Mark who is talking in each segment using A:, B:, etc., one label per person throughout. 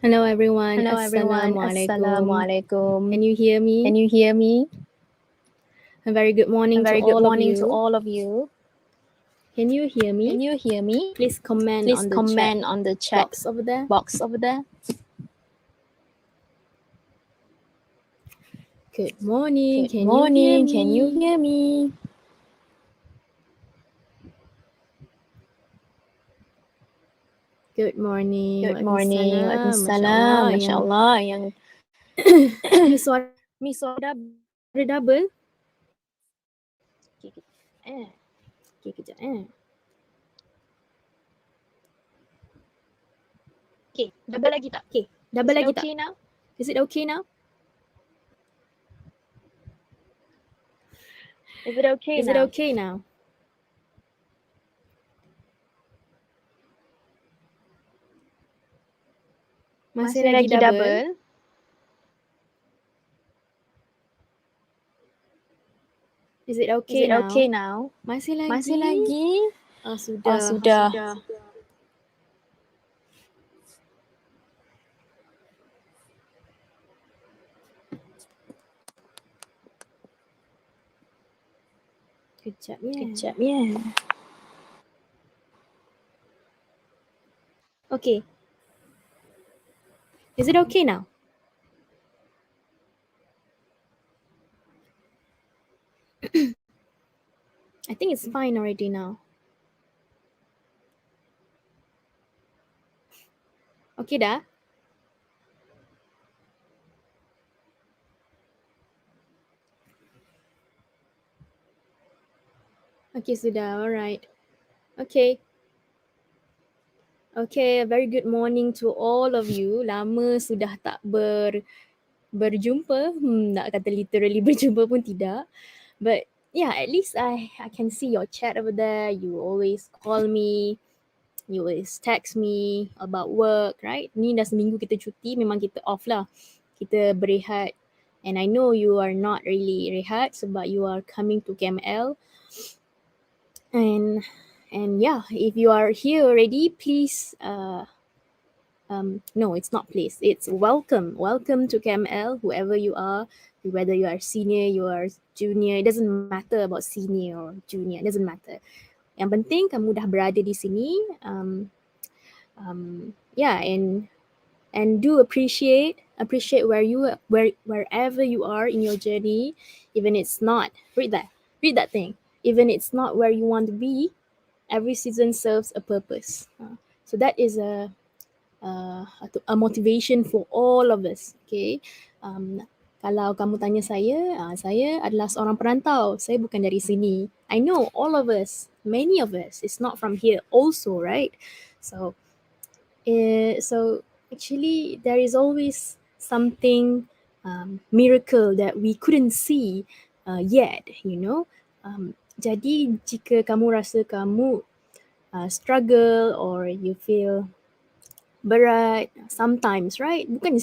A: Hello everyone.
B: Hello everyone.
A: Assalamualaikum.
B: Assalamualaikum.
A: Can you hear me?
B: Can you hear me?
A: A very good morning
B: A
A: to
B: very good
A: all of
B: morning to
A: you.
B: all of you.
A: Can you hear me?
B: Can you hear me?
A: Please comment
B: Please
A: on the chat
B: comment on the chat
A: box over there.
B: box over there.
A: Good morning.
B: Good
A: Can you hear
B: morning.
A: me?
B: Can you hear me?
A: Good morning.
B: Good morning.
A: Waalaikumsalam.
B: Waalaikumsalam. Masya Allah. Yang
A: Ni suara double. Okay, kejap.
B: Okay, double lagi tak?
A: Okay, double lagi tak?
B: Okay now?
A: Is it okay now?
B: Is it okay
A: Is
B: now?
A: it okay now? Masih lagi double? Is it okay now?
B: Okay now?
A: Masih lagi?
B: Masih lagi?
A: Oh, sudah.
B: Sudah.
A: Kejapnya. Okay. Is it okay now? I think it's fine already now. Okay dah? Okay, sudah. Alright. Okay, a very good morning to all of you. Lama sudah tak berjumpa. Nak kata literally berjumpa pun tidak. But yeah, at least I can see your chat over there. You always call me. You always text me about work, right? Ni dah seminggu kita cuti, memang kita off lah. Kita berehat. And I know you are not really rehat sebab you are coming to KML. And yeah, if you are here already, please, no, it's not please, it's welcome to KML, whoever you are, whether you are senior, you are junior, it doesn't matter about senior or junior, it doesn't matter. Yang penting kamu dah berada di sini. Yeah, and do appreciate wherever you are in your journey, even it's not, read that thing, even it's not where you want to be. Every season serves a purpose. So that is a motivation for all of us. Okay. Kalau kamu tanya saya adalah seorang perantau. Saya bukan dari sini. I know all of us, many of us, is not from here also, right? So actually there is always something miracle that we couldn't see yet, you know. Jadi jika kamu rasa kamu struggle or you feel berat sometimes, right? Bukan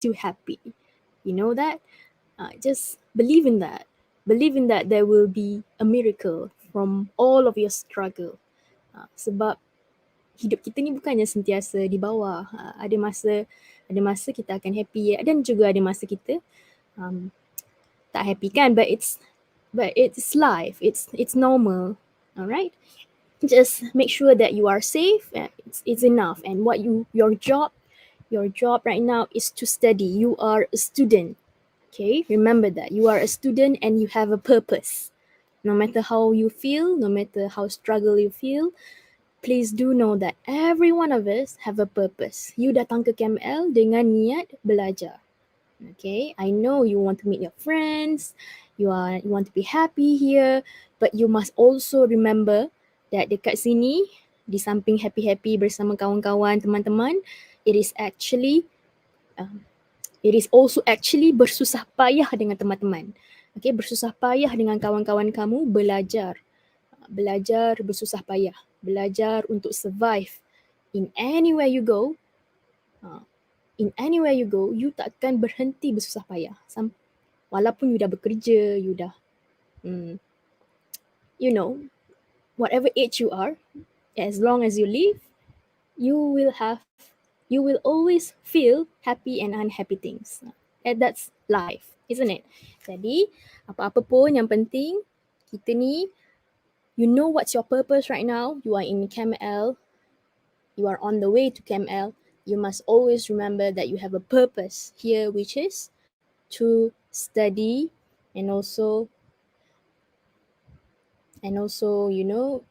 A: too happy. You know that? Just believe in that. Believe in that there will be a miracle from all of your struggle. Sebab hidup kita ni bukannya sentiasa di bawah. Ada masa kita akan happy dan juga ada masa kita tak happy kan, but it's life. It's normal. All right? Just make sure that you are safe. It's enough. And what your job right now is to study. You are a student. Okay? Remember that. You are a student and you have a purpose. No matter how you feel, no matter how struggle you feel, please do know that every one of us have a purpose. You datang ke KML dengan niat belajar. Okay, I know you want to meet your friends, you want to be happy here, but you must also remember that dekat sini, di samping happy-happy bersama kawan-kawan, teman-teman, it is also actually bersusah payah dengan teman-teman. Okay, bersusah payah dengan kawan-kawan kamu, belajar bersusah payah, belajar untuk survive in anywhere you go. You takkan berhenti bersusah payah. Walaupun you dah bekerja, you dah mm, you know, whatever age you are, as long as you live, you will have, you will always feel happy and unhappy things. And that's life, isn't it? Jadi, apa-apa pun yang penting, kita ni, you know what's your purpose right now. You are in Chem L, you are on the way to Chem L. You must always remember that you have a purpose here, which is to study and also, you know,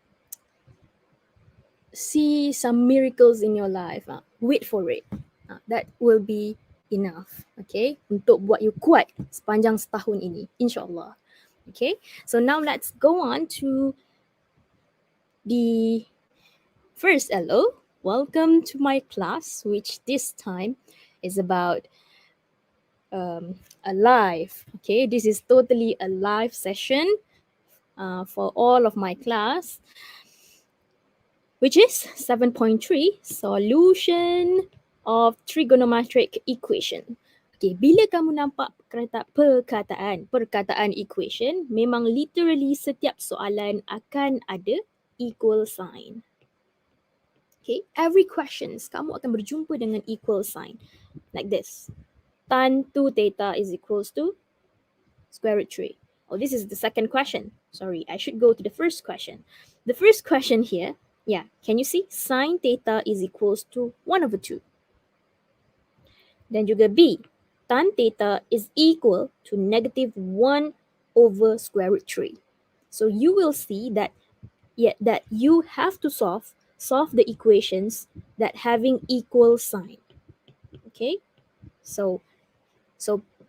A: see some miracles in your life. Wait for it. That will be enough, okay, untuk buat you kuat sepanjang setahun ini, insyaAllah. Okay, so now let's go on to the first LO. Welcome to my class, which this time is about a live. Okay, this is totally a live session for all of my class, which is 7.3, solution of trigonometric equation. Okay, bila kamu nampak perkataan equation, memang literally setiap soalan akan ada equal sign. Okay, every questions kamu akan berjumpa dengan equal sign. Like this. Tan 2 theta is equals to square root 3. Oh, this is the second question. Sorry, I should go to the first question. The first question here, yeah, can you see? Sine theta is equals to 1/2. Dan juga B, tan theta is equal to -1 over square root 3. So you will see that, that you have to solve the equations that having equal sign. Okay? So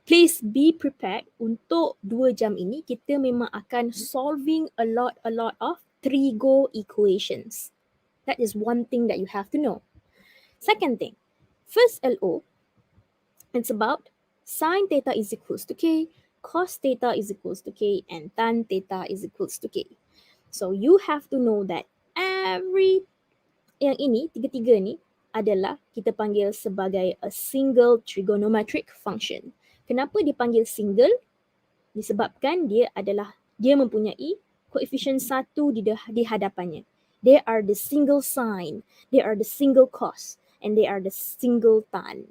A: please be prepared untuk 2 jam ini kita memang akan solving a lot of trigo equations. That is one thing that you have to know. Second thing, first LO, it's about sine theta is equals to k, cos theta is equals to k, and tan theta is equals to k. So you have to know that every yang ini, tiga-tiga ni adalah kita panggil sebagai a single trigonometric function. Kenapa dipanggil single? Disebabkan dia mempunyai koefisien 1 di hadapannya. They are the single sine, they are the single cos, and they are the single tan.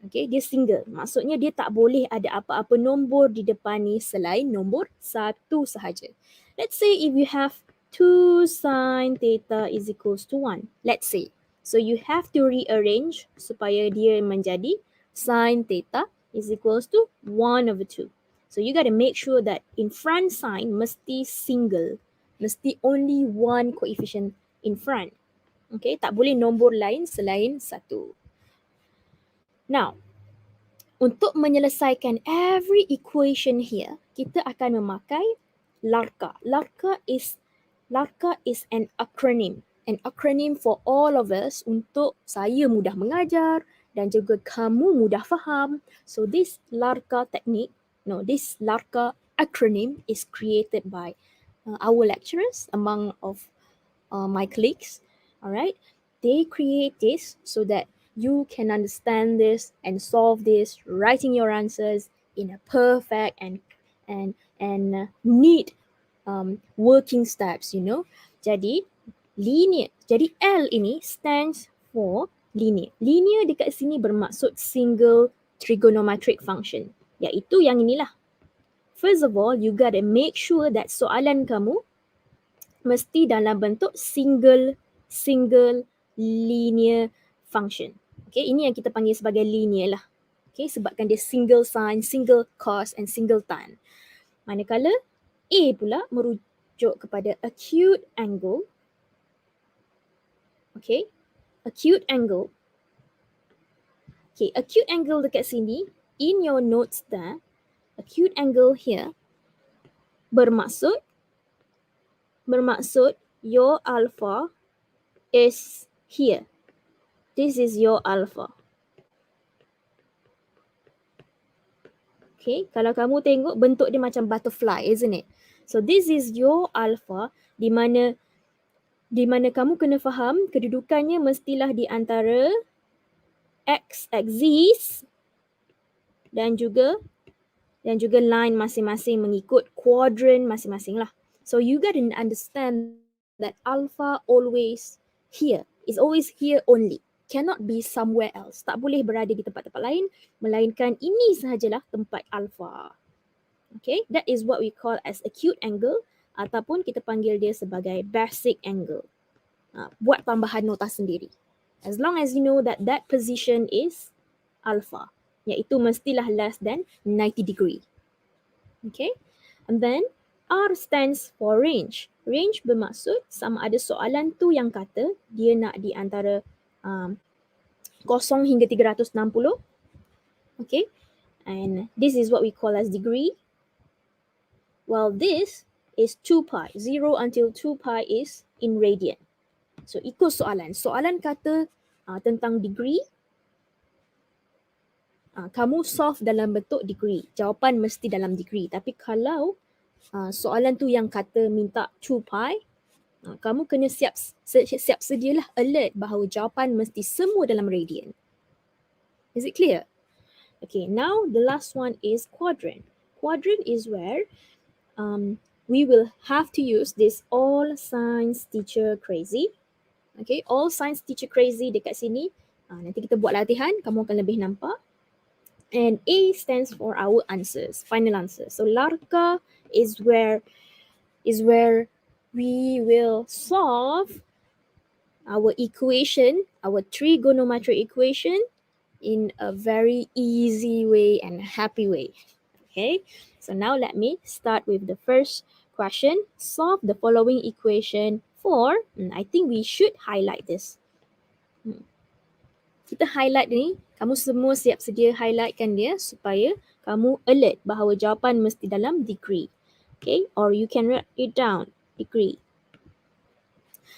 A: Okay, dia single. Maksudnya dia tak boleh ada apa-apa nombor di depan ni selain nombor 1 sahaja. Let's say if you have 2 sine theta is equals to 1. Let's say. So you have to rearrange supaya dia menjadi sine theta is equals to 1/2. So you got to make sure that in front sign mesti single. Mesti only one coefficient in front. Okay, tak boleh nombor lain selain 1. Now, untuk menyelesaikan every equation here, kita akan memakai LARCA. LARCA is an acronym. An acronym for all of us untuk saya mudah mengajar dan juga kamu mudah faham. So this LARCA acronym is created by our lecturers among of my colleagues. Alright, they create this so that you can understand this and solve this, writing your answers in a perfect and neat working steps, you know. Jadi linear. Jadi L ini stands for linear. Linear dekat sini bermaksud single trigonometric function, iaitu yang inilah. First of all, you gotta make sure that soalan kamu mesti dalam bentuk single linear function. Okay, ini yang kita panggil sebagai linear lah. Okay, sebabkan dia single sine, single cos and single tan. Manakala A pula merujuk kepada acute angle. Okay, acute angle. Okay, acute angle dekat sini, in your notes there, acute angle here bermaksud your alpha is here. This is your alpha. Okay, kalau kamu tengok bentuk dia macam butterfly, isn't it? So this is your alpha, di mana kamu kena faham kedudukannya mestilah di antara x-axis dan juga dan juga line masing-masing mengikut quadrant masing-masing lah. So you got to understand that alpha always here, is always here only. Cannot be somewhere else. Tak boleh berada di tempat-tempat lain, melainkan ini sahajalah tempat alpha. Okay, that is what we call as acute angle ataupun kita panggil dia sebagai basic angle. Buat tambahan nota sendiri. As long as you know that that position is alpha, iaitu mestilah less than 90 degree. Okay, and then R stands for range. Range bermaksud sama ada soalan tu yang kata dia nak di antara 0 hingga 360. Okay, and this is what we call as degree. Well, this is 2 pi. 0 until 2 pi is in radian. So ikut soalan. Soalan kata tentang degree. Kamu solve dalam bentuk degree. Jawapan mesti dalam degree. Tapi kalau soalan tu yang kata minta 2 pi, kamu kena siap sedialah alert bahawa jawapan mesti semua dalam radian. Is it clear? Okay, now the last one is quadrant. Quadrant is where we will have to use this all science teacher crazy. Okay, all science teacher crazy dekat sini. Nanti kita buat latihan, kamu akan lebih nampak. And A stands for our answers, final answers. So LARCA is where we will solve our equation, our trigonometric equation in a very easy way and happy way. Okay, so now let me start with the first question. Solve the following equation for, I think we should highlight this. Kita highlight ni, kamu semua siap sedia highlightkan dia supaya kamu alert bahawa jawapan mesti dalam degree. Okay, or you can write it down, degree.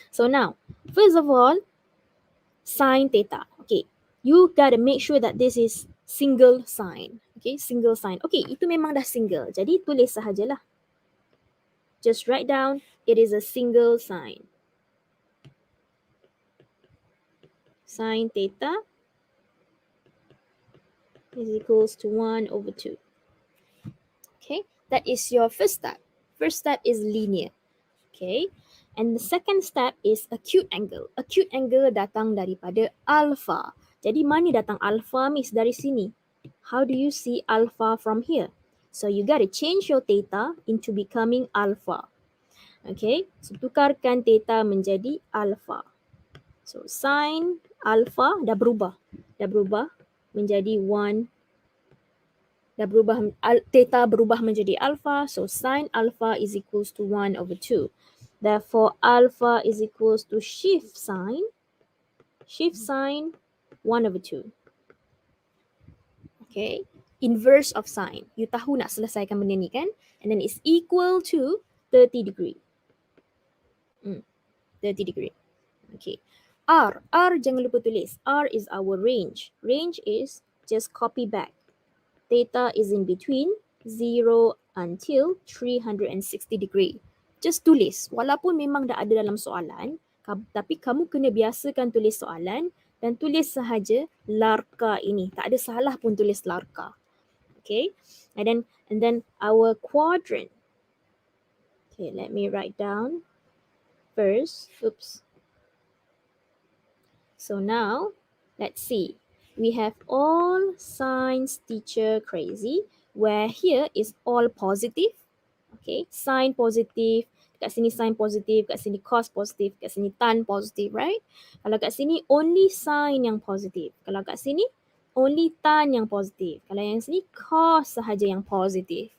A: So now, first of all, sine theta. Okay, you gotta make sure that this is single sign. Okay, single sign. Okay, itu memang dah single. Jadi tulis sahajalah. Just write down, it is a single sign. Sine theta is equals to 1/2. Okay, that is your first step. First step is linear. Okay, and the second step is acute angle. Acute angle datang daripada alpha. Jadi mana datang alpha, miss? Dari sini. How do you see alpha from here? So you got to change your theta into becoming alpha. Okay, so tukarkan theta menjadi alpha. So sin alpha dah berubah menjadi 1. Theta berubah menjadi alpha. So sin alpha is equals to 1/2. Therefore, alpha is equals to shift sign 1/2. Okay, inverse of sine. You tahu nak selesaikan benda ni kan? And then it's equal to 30 degree. 30 degree. Okay. R jangan lupa tulis. R is our range. Range is just copy back. Theta is in between 0 until 360 degree. Just tulis. Walaupun memang dah ada dalam soalan, tapi kamu kena biasakan tulis soalan dan tulis sahaja LARCA ini. Tak ada salah pun tulis LARCA. Okay. And then our quadrant. Okay, let me write down first. Oops. So now, let's see. We have all science teacher crazy, where here is all positive. Okay, sine positive, kat sini sine positive, kat sini cos positive, kat sini tan positive, right? Kalau kat sini only sine yang positive. Kalau kat sini only tan yang positive. Kalau yang sini cos sahaja yang positive.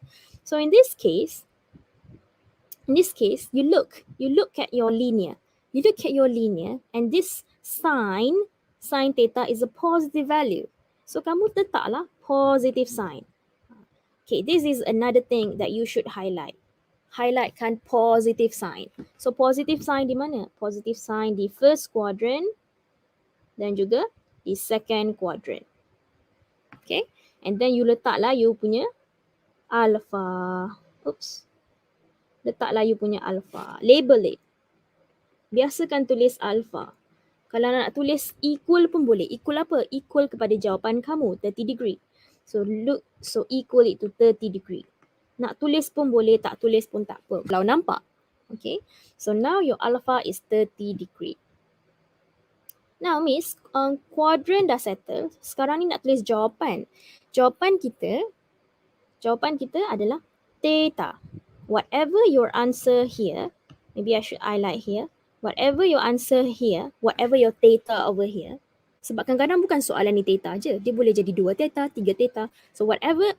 A: So in this case, you look at your linear. You look at your linear and this sine theta is a positive value. So kamu letaklah positive sign. Okay, this is another thing that you should highlight. Highlightkan positive sign. So positive sign di mana? Positive sign di first quadrant dan juga di second quadrant. Okay, and then you letaklah you punya alpha. Oops. Letaklah you punya alpha. Label it. Biasakan tulis alpha. Kalau nak tulis equal pun boleh. Equal apa? Equal kepada jawapan kamu, 30 degree. So equal it to 30 degree. Nak tulis pun boleh, tak tulis pun tak apa. Kalau nampak. Okay. So now your alpha is 30 degree. Now Miss, quadrant dah settle. Sekarang ni nak tulis jawapan. Jawapan kita adalah theta. Whatever your answer here, maybe I should highlight here. Whatever your answer here, whatever your theta over here. Sebab kadang-kadang bukan soalan ni theta je. Dia boleh jadi 2 theta, 3 theta. So whatever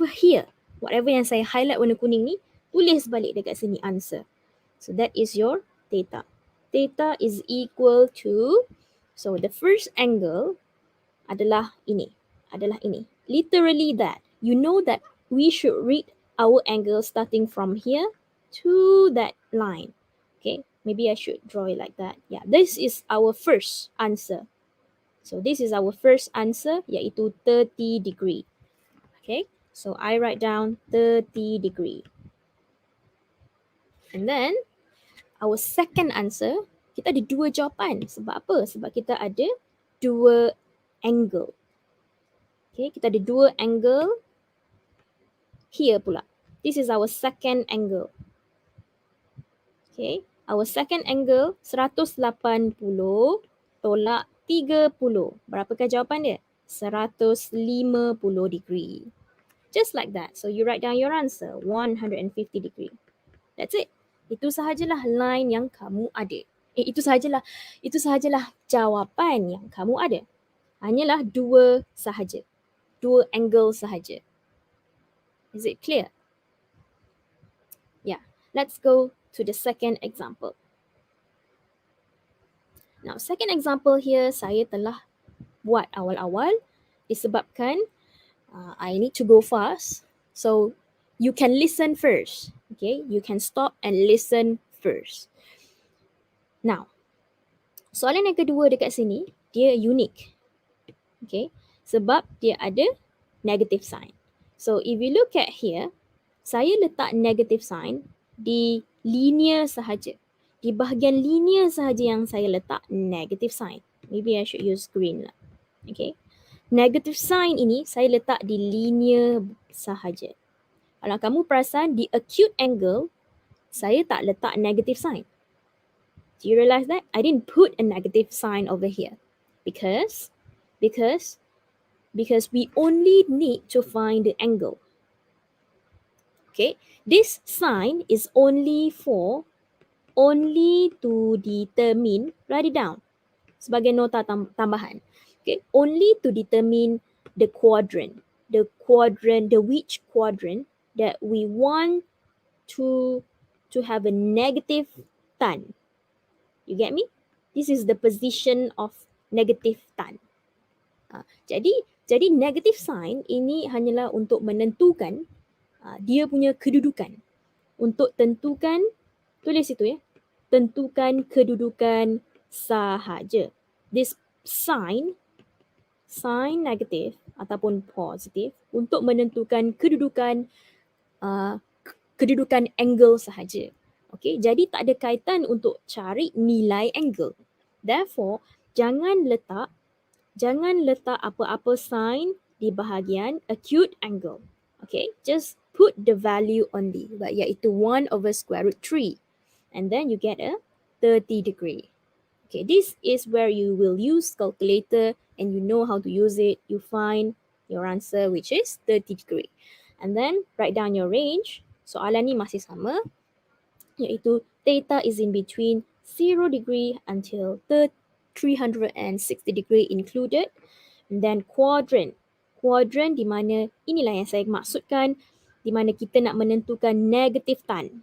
A: here, whatever yang saya highlight warna kuning ni, tulis balik dekat sini answer. So that is your theta. Theta is equal to, so the first angle adalah ini. Literally that. You know that we should read our angle starting from here to that line. Okay, maybe I should draw it like that. Yeah, this is our first answer. So this is our first answer, iaitu 30 degree. Okay, so I write down 30 degree. And then our second answer, kita ada 2 jawapan. Sebab apa? Sebab kita ada 2 angle. Okay, kita ada 2 angle here pula. This is our second angle. Okay, our second angle 180 tolak 30. Berapakah jawapan dia? 150 degree. Just like that. So you write down your answer, 150 degree. That's it. Itu sahajalah line yang kamu ada. Itu sahajalah jawapan yang kamu ada. Hanyalah 2 sahaja. 2 angle sahaja. Is it clear? Yeah. Let's go to the second example. Now, second example here saya telah buat awal-awal disebabkan I need to go fast. So, you can listen first. Okay, you can stop and listen first. Now, soalan yang kedua dekat sini, dia unik. Okay, sebab dia ada negative sign. So, if you look at here, saya letak negative sign di linear sahaja. Di bahagian linear sahaja yang saya letak negative sign. Maybe I should use green lah. Okay. Negative sign ini saya letak di linear sahaja. Kalau kamu perasan di acute angle, saya tak letak negative sign. Do you realize that? I didn't put a negative sign over here. Because we only need to find the angle. Okay. This sign is only to determine, write it down sebagai nota tambahan. Okay, only to determine the quadrant, which quadrant that we want to have a negative tan. You get me? This is the position of negative tan. Jadi negative sign ini hanyalah untuk menentukan dia punya kedudukan. Untuk tentukan, tulis itu ya, tentukan kedudukan sahaja. This sign negative ataupun positif untuk menentukan kedudukan angle sahaja. Okay, jadi tak ada kaitan untuk cari nilai angle. Therefore, jangan letak apa-apa sign di bahagian acute angle. Okay, just put the value only, iaitu 1 over square root 3. And then you get a 30 degree. Okay, this is where you will use calculator and you know how to use it. You find your answer, which is 30 degree. And then write down your range. Soalan ni masih sama, iaitu theta is in between 0 degree until 360 degree included. And then quadrant di mana, inilah yang saya maksudkan, di mana kita nak menentukan negative tan.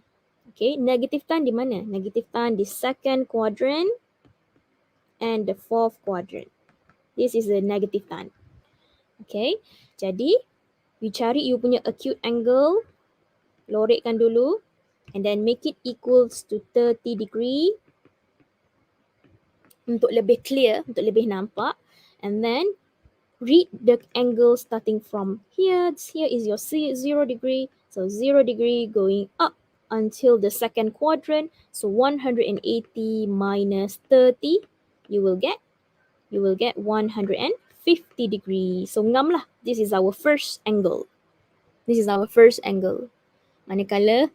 A: Okay, negative tan di mana? Negative tan di second quadrant and the fourth quadrant. This is the negative tan. Okay, jadi you cari you punya acute angle, lorekkan dulu, and then make it equals to 30 degree untuk lebih clear, untuk lebih nampak. And then read the angle starting from here. Here is your 0 degree. So 0 degree going up until the second quadrant. So 180 minus 30, you will get 150 50 degrees. So ngam lah, this is our first angle. This is our first angle. Manakala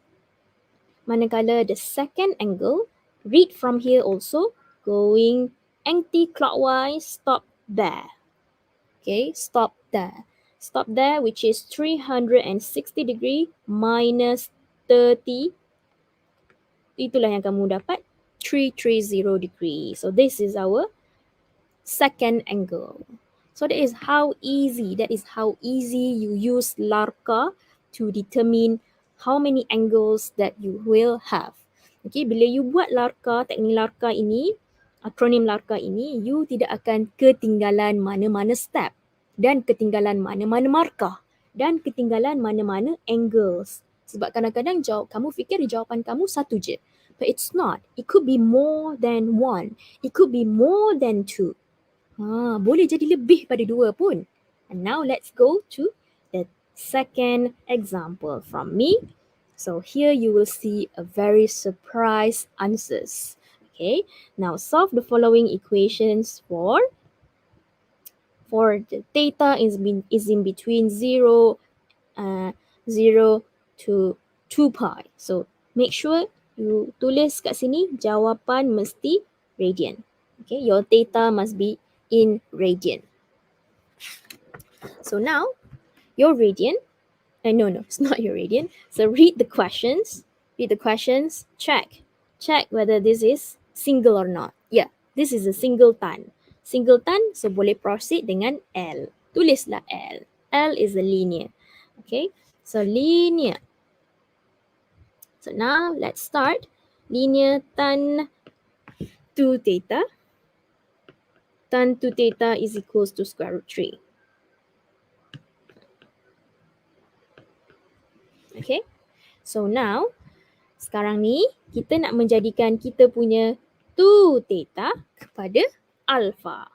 A: the second angle, read from here also, going anti-clockwise, stop there. Okay, stop there. Stop there, which is 360 degree minus 30. Itulah yang kamu dapat, 330 degree. So this is our second angle. So that is how easy you use Larka to determine how many angles that you will have. Okay, bila you buat Larka, teknik Larka ini, akronim Larka ini, you tidak akan ketinggalan mana-mana step dan ketinggalan mana-mana markah dan ketinggalan mana-mana angles. Sebab kadang-kadang kamu fikir jawapan kamu satu je. But it's not. It could be more than one. It could be more than two. Boleh jadi lebih pada dua pun. And now let's go to the second example from me. So here you will see a very surprise answers. Okay, now solve the following equations for the theta is in between 0 to 2 pi. So make sure you tulis kat sini jawapan mesti radian. Okay, your theta must be in radian. So now your radian, no, it's not your radian. So read the questions, check whether this is single or not. Yeah, this is a singleton. So boleh proceed dengan L. Tulislah L. L is a linear. Okay, so linear. So now let's start. Linear tan 2 theta. Tan 2 theta is equals to square root 3. Okay, so now sekarang ni kita nak menjadikan kita punya 2 theta kepada alpha.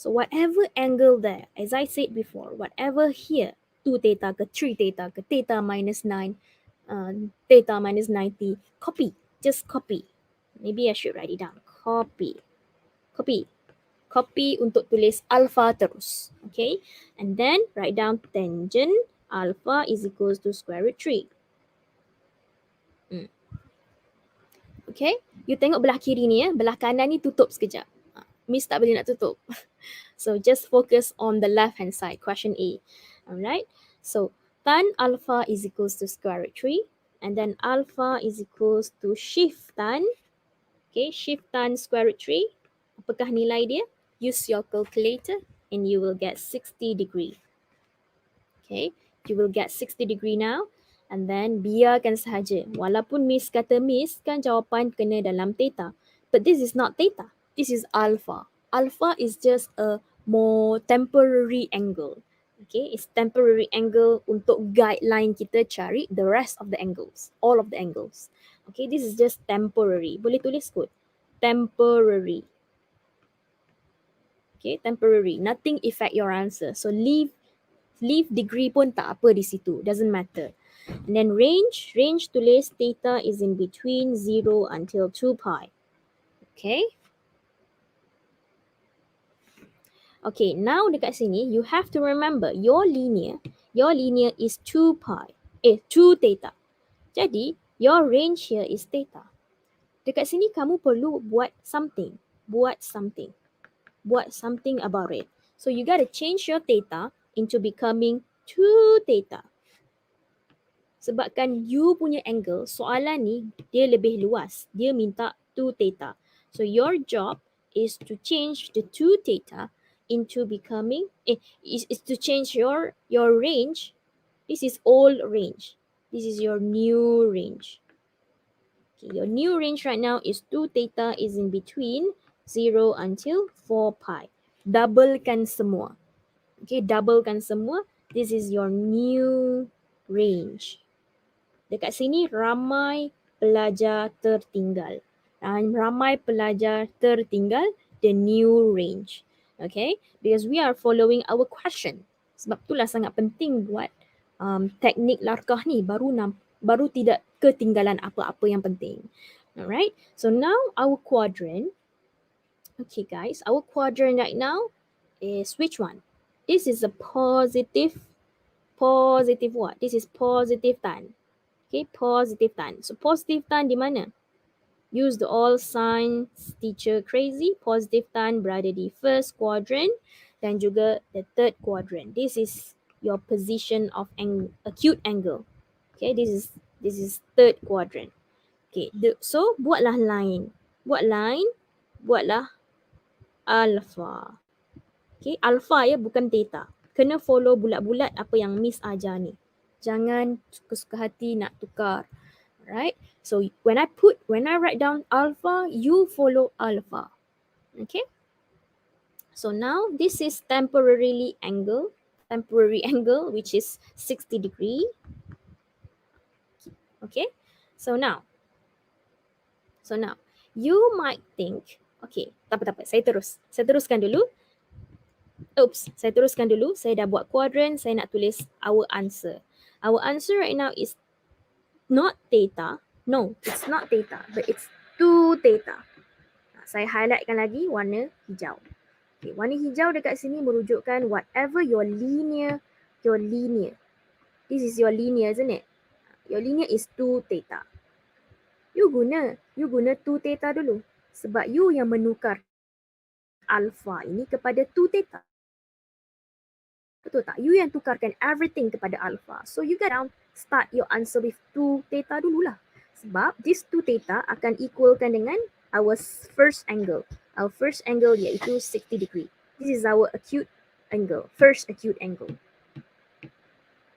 A: So whatever angle there, as I said before, whatever here, 2 theta ke 3 theta ke theta minus 9, theta minus 90, copy, just copy. Maybe I should write it down. Copy untuk tulis alpha terus. Okay, and then write down tangent alpha is equals to square root 3. Okay, you tengok belah kiri ni ya, belah kanan ni tutup sekejap. Miss tak boleh nak tutup. So just focus on the left hand side, question A. Alright, so tan alpha is equals to square root 3, and then alpha is equals to shift tan. Okay, shift tan square root 3. Apakah nilai dia? Use your calculator and you will get 60 degree. Okay, you will get 60 degree now. And then biarkan sahaja. Walaupun Miss kata Miss kan jawapan kena dalam theta. But this is not theta. This is alpha. Alpha is just a more temporary angle. Okay, it's temporary angle untuk guideline kita cari the rest of the angles. All of the angles. Okay, this is just temporary. Boleh tulis kot. Temporary. Okay, temporary. Nothing affect your answer. So leave degree pun tak apa di situ. Doesn't matter. And then range tulis theta is in between 0 until 2 pi. Okay. Okay, now dekat sini you have to remember your linear is 2 pi. 2 theta. Jadi your range here is theta. Dekat sini kamu perlu buat something about it. So you got to change your theta into becoming 2 theta. Sebabkan you punya angle, soalan ni dia lebih luas. Dia minta 2 theta. So your job is to change the 2 theta into becoming, is to change your range. This is old range. This is your new range. Okay, your new range right now is 2 theta is in between 0 until 4 pi. Doublekan semua. Okay, doublekan semua. This is your new range. Dekat sini ramai pelajar tertinggal. Ramai pelajar tertinggal the new range. Okay, because we are following our question. Sebab itulah sangat penting buat teknik larkah ni baru tidak ketinggalan apa-apa yang penting. Alright, so now our quadrant. Okay guys, our quadrant right now is which one? This is a positive what? This is positive tan. Okay, positive tan. So positive tan di mana? Use the all signs teacher crazy. Positive tan berada di first quadrant dan juga the third quadrant. This is your position of acute angle. Okay, this is third quadrant. Okay, so buatlah line. Buatlah alpha. Okay, alpha ya, bukan theta. Kena follow bulat-bulat apa yang Miss ajar ni. Jangan suka-suka hati nak tukar. Alright, so when I write down alpha, you follow alpha. Okay, so now this is temporary angle, which is 60 degree. Okay, so now you might think, okay, tak apa, saya teruskan dulu. Saya teruskan dulu. Saya dah buat quadrant, saya nak tulis our answer. Our answer right now is not theta. No, it's not theta, but it's 2 theta. Saya highlightkan lagi warna hijau. Okay, warna hijau dekat sini merujukkan whatever your linear. This is your linear, isn't it? Your linear is 2 theta. You guna 2 theta dulu. Sebab you yang menukarkan alpha ini kepada 2 theta. Betul tak? You yang tukarkan everything kepada alpha. So you gotta start your answer with 2 theta dululah. Sebab this 2 theta akan equalkan dengan our first angle. Our first angle iaitu 60 degree. This is our acute angle, first acute angle.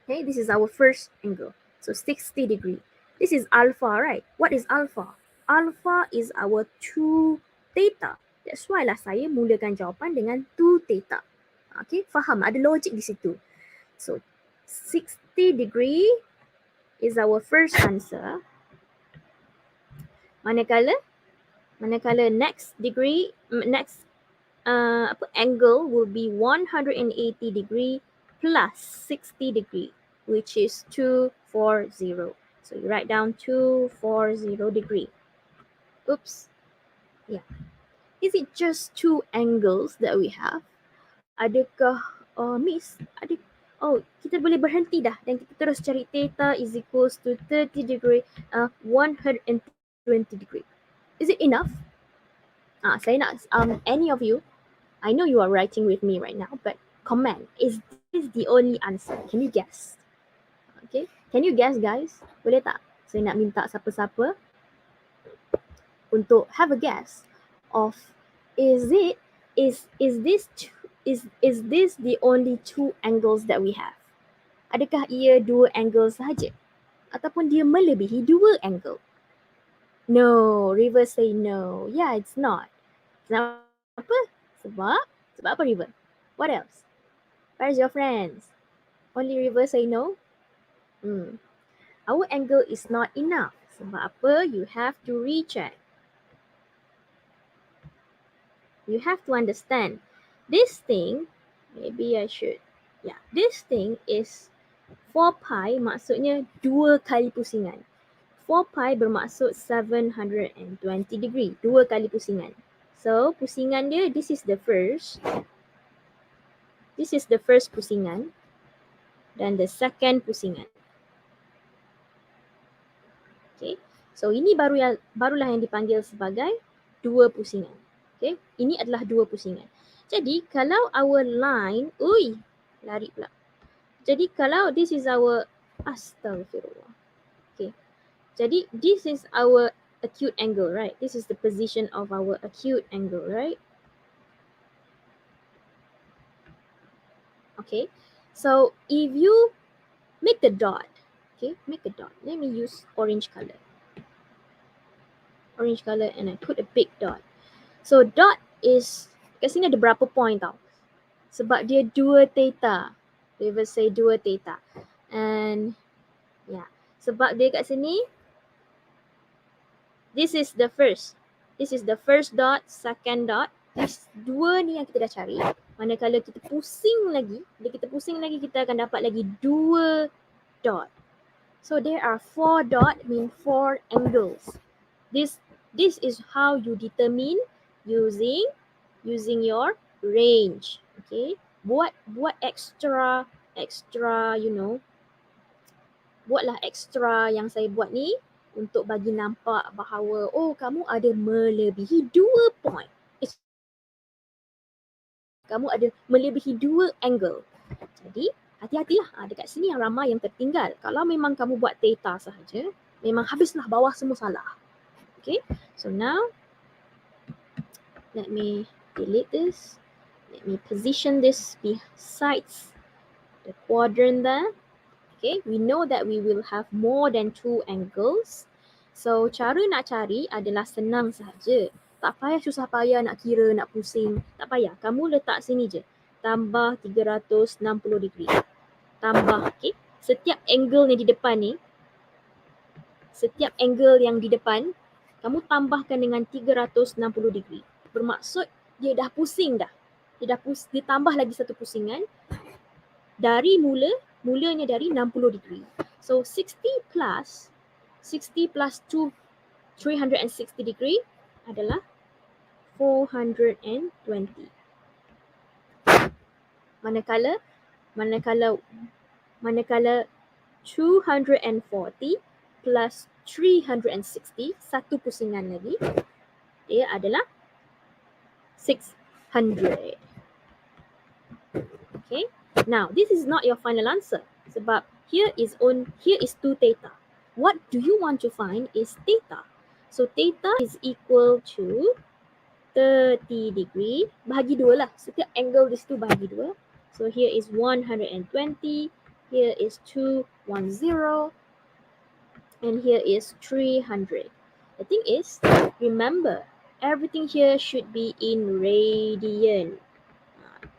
A: Okay, this is our first angle. So 60 degree. This is alpha, right? What is alpha? Alpha is our 2 theta. That's why lah saya mulakan jawapan dengan 2 theta. Okay, faham? Ada logik di situ. So 60 degree is our first answer. Manakala next angle will be 180 degree plus 60 degree, which is 240. So you write down 240 degree. Oops. Yeah. Is it just 2 angles that we have? Adakah Miss, kita boleh berhenti dah dan kita terus cari theta is equals to 30 degree, 120 degree. Is it enough? Saya nak any of you, I know you are writing with me right now, but comment, is this the only answer? Can you guess? Okay, can you guess guys? Boleh tak? Saya nak minta siapa-siapa untuk have a guess of is this the only 2 angles that we have? Adakah ia 2 angle sahaja? Ataupun dia melebihi 2 angle? No, River say no. Yeah, it's not. Kenapa? Sebab apa River? What else? Where's your friends? Only River say no? Our angle is not enough. Sebab apa? You have to recheck. You have to understand. This thing, maybe I should. Yeah, this thing is 4 pi maksudnya 2 kali pusingan. 4 pi bermaksud 720 degree, 2 kali pusingan. So, pusingan dia, this is the first pusingan dan the second pusingan. Okay, so ini barulah yang dipanggil sebagai 2 pusingan. Okay, ini adalah 2 pusingan. Jadi, kalau our line, lari pula. Jadi, kalau this is our, astagfirullah. Okay, jadi this is our acute angle, right? This is the position of our acute angle, right? Okay, so if you make a dot, okay, make a dot. Let me use orange color. Orange color and I put a big dot. So dot is, kat sini ada berapa point tau? Sebab dia 2 theta. They will say 2 theta. And yeah, sebab dia kat sini, this is the first dot, second dot. This 2 ni yang kita dah cari. Manakala kita pusing lagi, kita akan dapat lagi 2 dot. So there are 4 dot, mean 4 angles. This is how you determine using your range. Okay, buat extra buatlah extra yang saya buat ni untuk bagi nampak bahawa kamu ada melebihi 2 point. Kamu ada melebihi 2 angle. Jadi hati-hatilah, dekat sini yang ramai yang tertinggal. Kalau memang kamu buat theta sahaja, memang habislah bawah semua salah. Okay, so now let me delete this. Let me position this besides the quadrant there. Okay, we know that we will have more than 2 angles. So cara nak cari adalah senang sahaja. Tak payah susah payah nak kira, nak pusing. Tak payah. Kamu letak sini je. Tambah 360 degree. Tambah, okay. Setiap angle yang di depan ni, setiap angle yang di depan, kamu tambahkan dengan 360 degree. Bermaksud dia dah pusing dah. Dia tambah lagi satu pusingan. Dari mulanya dari 60 degree. So 60 plus 2 360 degree adalah 420. Manakala 240 plus 360, satu pusingan lagi, dia adalah 600. Okay. Now, this is not your final answer. Sebab here is 2 theta. What do you want to find is theta. So, theta is equal to 30 degree. Bahagi 2 lah. Setiap angle di situ bahagi 2. So, here is 120. Here is 210. And here is 300. The thing is, remember, everything here should be in radian.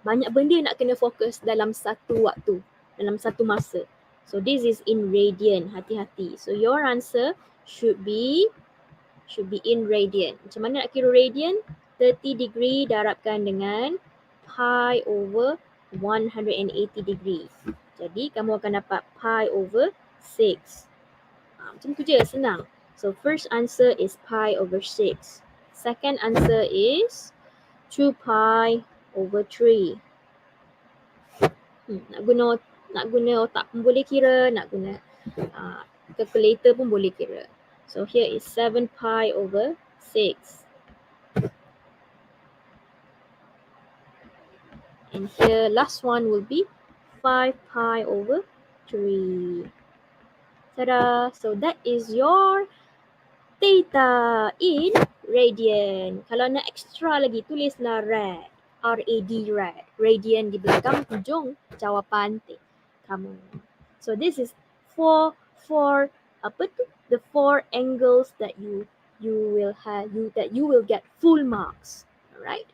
A: Banyak benda nak kena fokus dalam satu waktu, dalam satu masa. So this is in radian, hati-hati. So your answer should be in radian. Macam mana nak kira radian? 30 degree darabkan dengan pi over 180 degree. Jadi kamu akan dapat pi over 6. Macam tu je, senang. So first answer is pi over 6. Second answer is 2 pi over 3. Nak guna otak pun boleh kira, nak guna calculator pun boleh kira. So here is 7 pi over 6. And here last one will be 5 pi over 3. Ta-da! So that is your theta in radian. Kalau nak extra lagi, tulislah rad. R-A-D, rad. Radian di belakang hujung jawapan kamu. So this is the 4 angles that you will get full marks. Alright?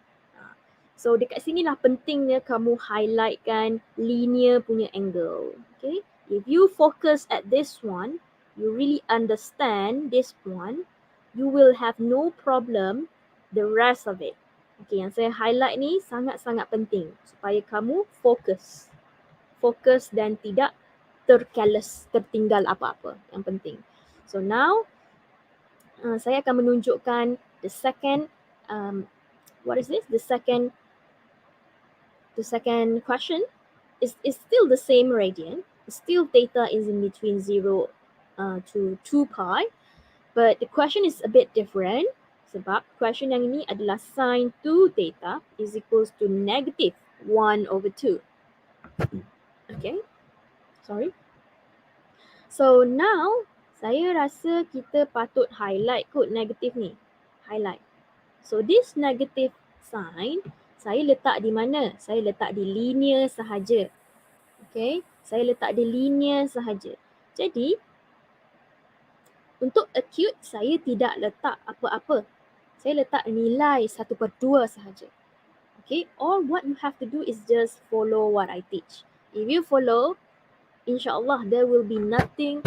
A: So dekat sinilah pentingnya kamu highlightkan linear punya angle. Okay? If you focus at this one, you really understand this one, you will have no problem the rest of it. Okay, yang saya highlight ni sangat-sangat penting supaya kamu fokus. Fokus dan tidak tertinggal apa-apa yang penting. So now, saya akan menunjukkan the second, The second question is still the same radian. Still theta is in between 0 to 2 pi. But the question is a bit different. Sebab question yang ini adalah sin 2 theta is equals to negative 1 over 2. Okay. Sorry. So now, saya rasa kita patut highlight kot negatif ni. Highlight. So this negative sign, saya letak di mana? Saya letak di linear sahaja. Okay, saya letak di linear sahaja. Jadi, untuk acute, saya tidak letak apa-apa. Saya letak nilai 1/2 sahaja. Okay, all what you have to do is just follow what I teach. If you follow, insyaAllah there will be nothing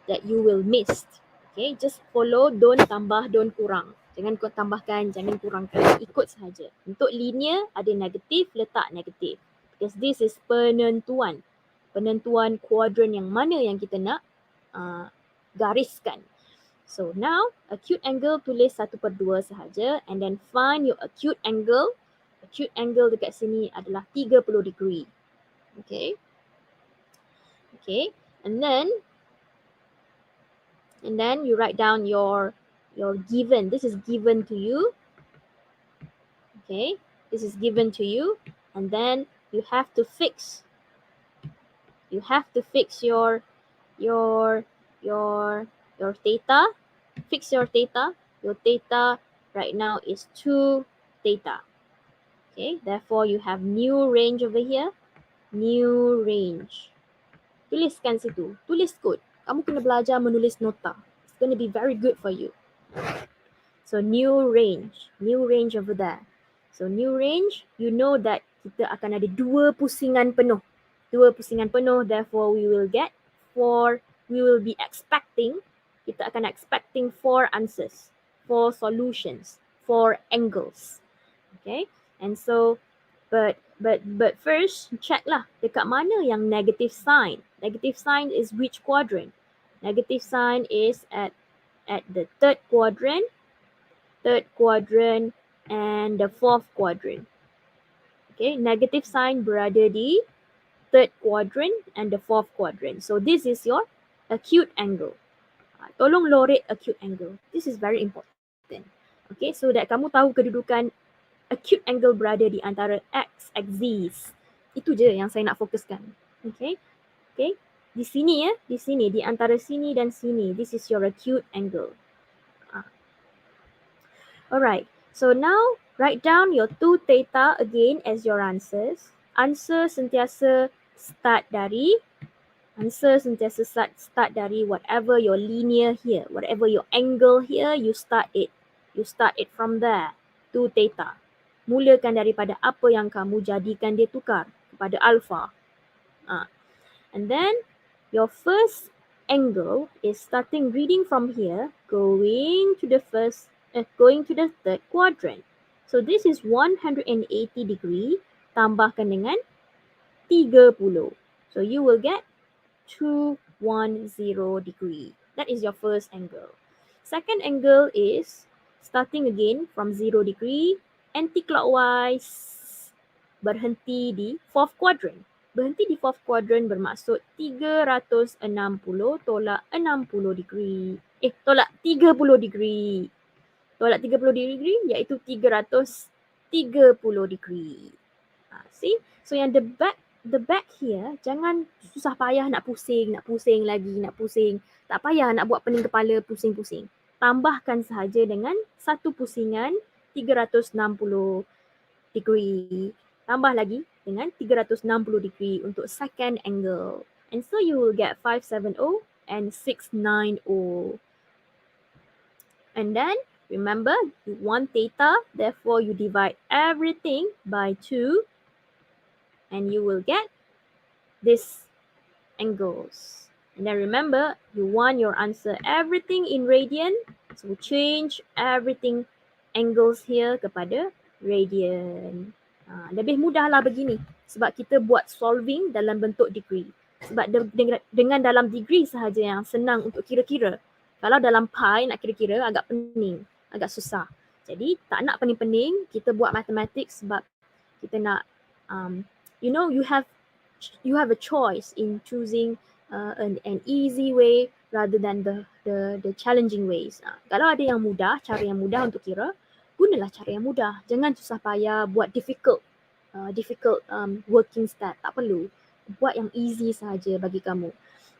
A: that you will miss. Okay, just follow, don't tambah, don't kurang. Jangan kau tambahkan, jangan kurangkan, ikut sahaja. Untuk linear, ada negatif, letak negatif. Because this is penentuan. Penentuan kuadran yang mana yang kita nak gariskan. So now, acute angle tulis 1/2 sahaja and then find your acute angle. Acute angle dekat sini adalah 30 degree. Okay. Okay. And then you write down your given. This is given to you. Okay. This is given to you. And then you have to fix. You have to fix your theta. Fix your theta. Your theta right now is 2 theta. Okay, therefore you have new range over here. New range. Tuliskan situ. Tulis kod. Kamu kena belajar menulis nota. It's going to be very good for you. So new range over there. So new range, you know that kita akan ada 2 pusingan penuh. 2 pusingan penuh, therefore we will be expecting, kita akan expecting 4 answers, 4 solutions, 4 angles. Okay, and so but first check lah dekat mana yang negative sign. Negative sign is which quadrant? Negative sign is at the third quadrant and the fourth quadrant. Okay, negative sign berada di third quadrant and the fourth quadrant. So this is your acute angle. Tolong lorate acute angle. This is very important. Okay, so that kamu tahu kedudukan acute angle berada di antara x axis. Itu je yang saya nak fokuskan. Okay. Okay. Di sini di antara sini dan sini. This is your acute angle. Alright, so now write down your 2 theta again as your answers. Answer sentiasa start dari whatever your linear here, whatever your angle here, you start it. You start it from there, 2 theta. Mulakan daripada apa yang kamu jadikan dia tukar kepada alpha. And then your first angle is starting reading from here, going to the third quadrant. So this is 180 degree, tambahkan dengan 30. So you will get 210 degree. That is your first angle. Second angle is starting again from 0 degree, anti-clockwise, berhenti di fourth quadrant. Berhenti di fourth quadrant bermaksud 360 tolak 60 degree. Tolak 30 degree. Tolak 30 degree iaitu 330 degree. See? So yang the back here, jangan susah payah nak pusing lagi. Tak payah nak buat pening kepala pusing-pusing. Tambahkan sahaja dengan satu pusingan 360 degree. Tambah lagi dengan 360 degree untuk second angle. And so you will get 570 and 690. And then remember, you want theta, therefore you divide everything by 2 and you will get these angles. And then remember, you want your answer everything in radian, so change everything angles here kepada radian. Lebih mudahlah begini sebab kita buat solving dalam bentuk degree. Sebab dengan dalam degree sahaja yang senang untuk kira-kira. Kalau dalam pi nak kira-kira agak pening, agak susah. Jadi tak nak pening-pening, kita buat mathematics sebab kita nak you have a choice in choosing an easy way rather than the challenging ways. Kalau ada yang mudah, cara yang mudah untuk kira, gunalah cara yang mudah. Jangan susah payah buat difficult working step. Tak perlu. Buat yang easy sahaja bagi kamu.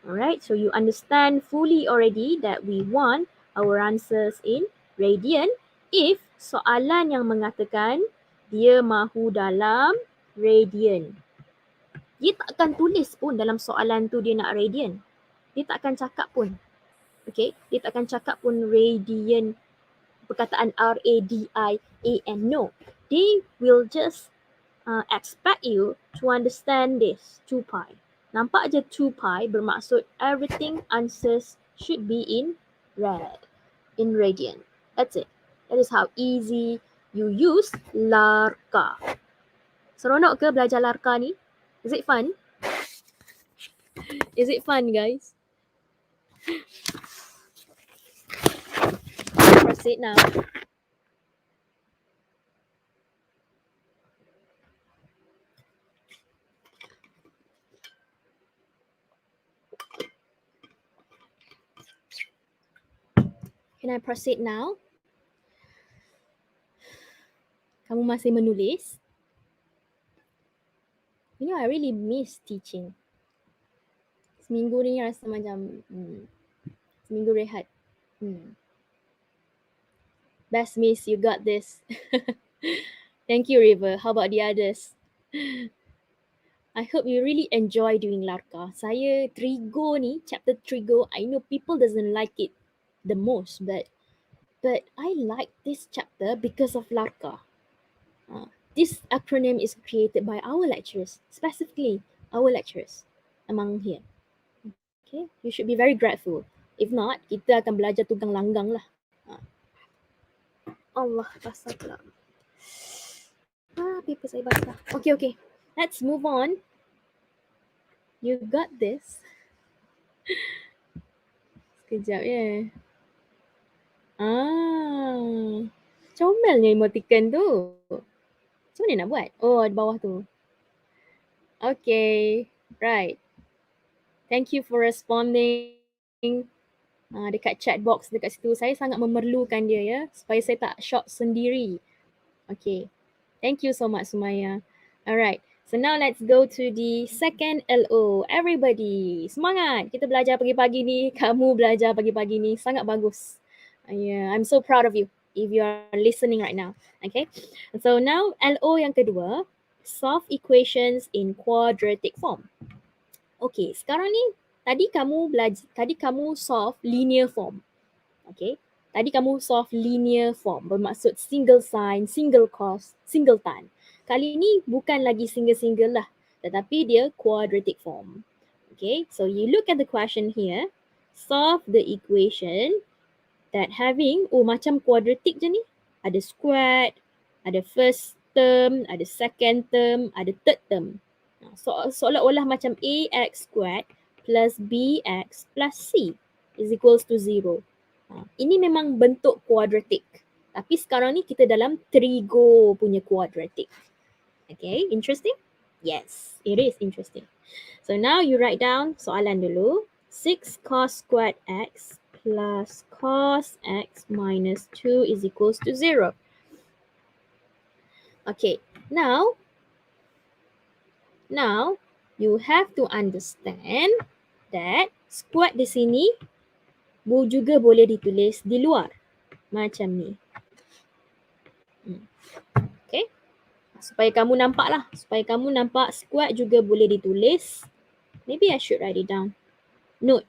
A: Alright, so you understand fully already that we want our answers in radian if soalan yang mengatakan dia mahu dalam radian. Dia tak akan tulis pun dalam soalan tu dia nak radian. Dia tak akan cakap pun. Okay, dia tak akan cakap pun radian, perkataan R-A-D-I-A-N. No, they will just expect you to understand this 2 pi. Nampak je 2 pi bermaksud everything answers should be in radian. That's it. That is how easy you use larka. Seronok ke belajar larka ni? Is it fun? Is it fun, guys? Proceed now. Can I proceed now? Kamu masih menulis? You know, I really miss teaching. Seminggu ni rasa macam seminggu rehat. Best miss, you got this. Thank you, River. How about the others? I hope you really enjoy doing Larka. Saya Trigo ni, chapter Trigo, I know people doesn't like it the most, but I like this chapter because of Larka. This acronym is created by our lecturers, specifically our lecturers among here. Okay, you should be very grateful. If not, kita akan belajar tunggang langgang lah. Allah, basah pula. Paper saya basah. Okay. Let's move on. You got this. Sekejap ya. Comelnya emoticon tu. Macam mana nak buat? Oh, di bawah tu. Okay, right. Thank you for responding. Dekat chat box dekat situ. Saya sangat memerlukan dia ya. Supaya saya tak short sendiri. Okay. Thank you so much, Sumaya. Alright. So now let's go to the second LO. Everybody, semangat. Kita belajar pagi-pagi ni. Kamu belajar pagi-pagi ni. Sangat bagus. Yeah, I'm so proud of you if you are listening right now. Okay. So now LO yang kedua. Solve equations in quadratic form. Okay, sekarang ni tadi kamu solve linear form. Okay. Tadi kamu solve linear form, bermaksud single sign, single cos, single tan. Kali ni bukan lagi single-single lah, tetapi dia quadratic form. Okay, so you look at the question here. Solve the equation that having, macam quadratic je ni. Ada squared, ada first term, ada second term, ada third term. Seolah-olah macam ax squared plus bx plus c is equals to 0. Ini memang bentuk quadratic. Tapi sekarang ni kita dalam trigo punya quadratic. Okay, interesting? Yes, it is interesting. So now you write down soalan dulu. 6 cos squared x plus cos x minus 2 is equals to 0. Okay, now you have to understand that squared di sini juga boleh ditulis di luar. Macam ni. Okay. Supaya kamu nampak lah. Supaya kamu nampak squared juga boleh ditulis. Maybe I should write it down. Note.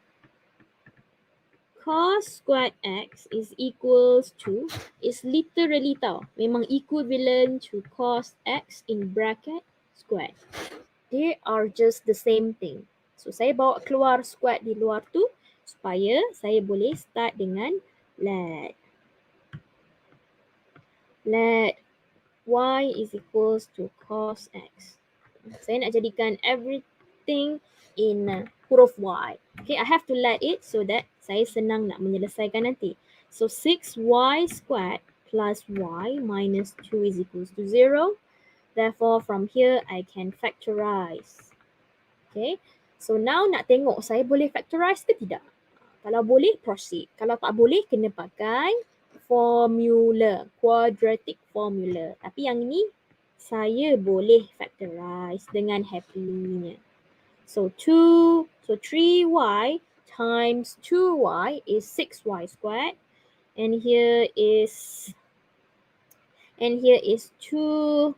A: Cos squared x is equals to, is literally tau. Memang equivalent to cos x in bracket squared. They are just the same thing. So saya bawa keluar squared di luar tu. Supaya saya boleh start dengan let y is equals to cos x. Saya nak jadikan everything in huruf y. Okay, I have to let it so that saya senang nak menyelesaikan nanti. So 6y squared plus y minus 2 is equals to 0. Therefore, from here, I can factorize. Okay, so now nak tengok saya boleh factorize ke tidak? Kalau boleh, proceed. Kalau tak boleh, kena pakai formula, quadratic formula. Tapi yang ini, saya boleh factorize dengan happy-nya. So 3y times 2y is 6y squared. And here is 2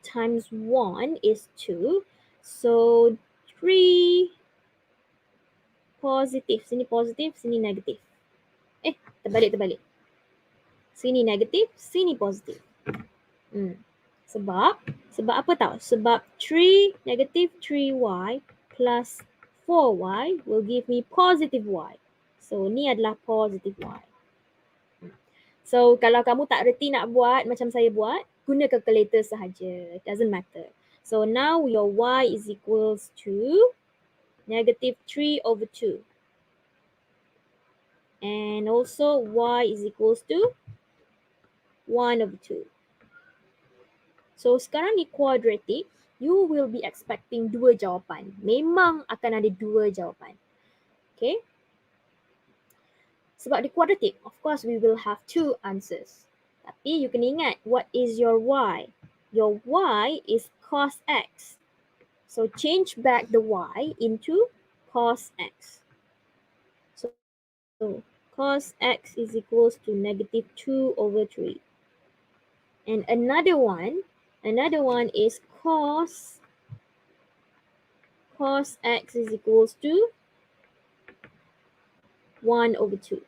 A: times 1 is 2. So 3 positif, sini negatif. Terbalik. Sini negatif, sini positif. Sebab apa tahu? Sebab 3 negative 3y plus 4y will give me positive y. So ni adalah positive y. So kalau kamu tak reti nak buat macam saya buat, guna calculator sahaja. It doesn't matter. So now your y is equals to negative 3 over 2. And also y is equals to 1 over 2. So sekarang ni quadratic, you will be expecting 2 jawapan. Memang akan ada 2 jawapan. Okay. Sebab dia quadratic, of course we will have two answers. Tapi you kena ingat, what is your y? Your y is cos x. So change back the y into cos x. So cos x is equals to negative 2 over 3. And another one is cos x is equals to 1 over 2.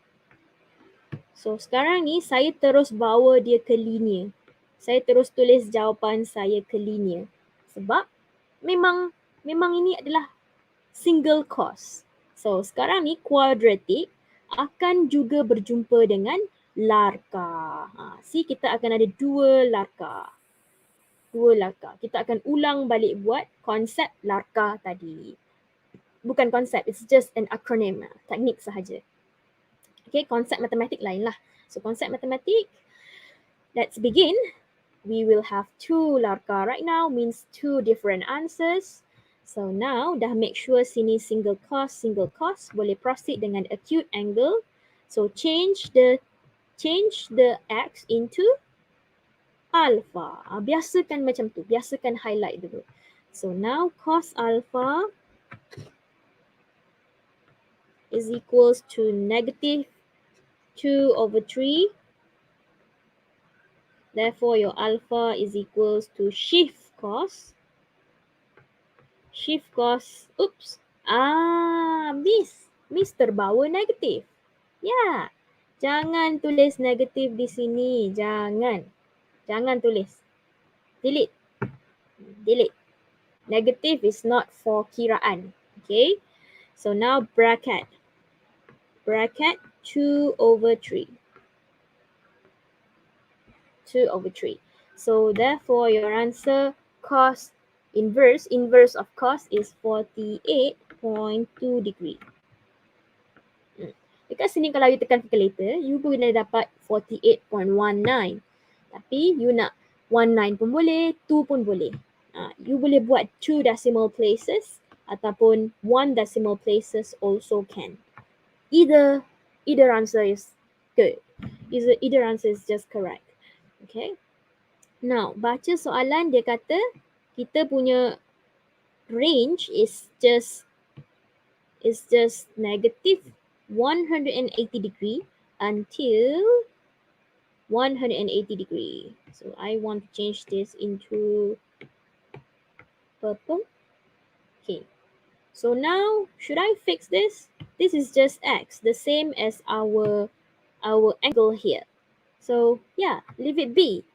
A: So sekarang ni saya terus bawa dia ke linear. Saya terus tulis jawapan saya ke linear. Sebab memang ini adalah single cos. So sekarang ni quadratic akan juga berjumpa dengan larka. See, kita akan ada dua larka. Kita akan ulang balik buat konsep larka tadi. Bukan konsep, it's just an acronym, teknik sahaja. Okay, konsep matematik lain lah. So konsep matematik, let's begin. We will have two larka right now, means two different answers. So now dah make sure sini single cos, boleh proceed dengan acute angle. So change the x into alpha. Biasakan macam tu, biasakan highlight dulu. So now cos alpha is equals to negative 2 over 3. Therefore, your alpha is equals to shift cos. Oops. Miss terbawa negatif. Ya. Jangan tulis negatif di sini. Jangan tulis. Delete. Negative is not for kiraan. Okay. So now bracket 2 over 3. 2 over 3. So therefore your answer cos inverse of cos is 48.2 degree. Dekat sini kalau you tekan calculator, you boleh dapat 48.19. Tapi you nak 19 pun boleh, 2 pun boleh. You boleh buat 2 decimal places ataupun 1 decimal places also can. Either answer is good. Either answer is just correct. Okay. Now, baca soalan dia kata kita punya range is just negative 180 degree until 180 degree. So I want to change this into purple. Okay. So now, should I fix this? This is just x, the same as our angle here. So yeah, leave it be.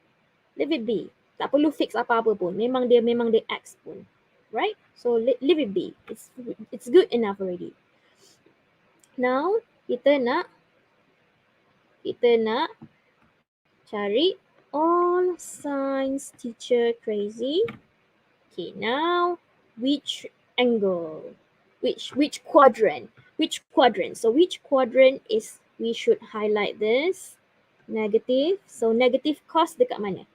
A: Tak perlu fix apa-apa pun. Memang dia x pun. Right? So leave it be. It's good enough already. Now, kita nak cari all science teacher crazy. Okay, now which angle? Which quadrant? So which quadrant is, we should highlight this. Negative. So negative cos dekat mana?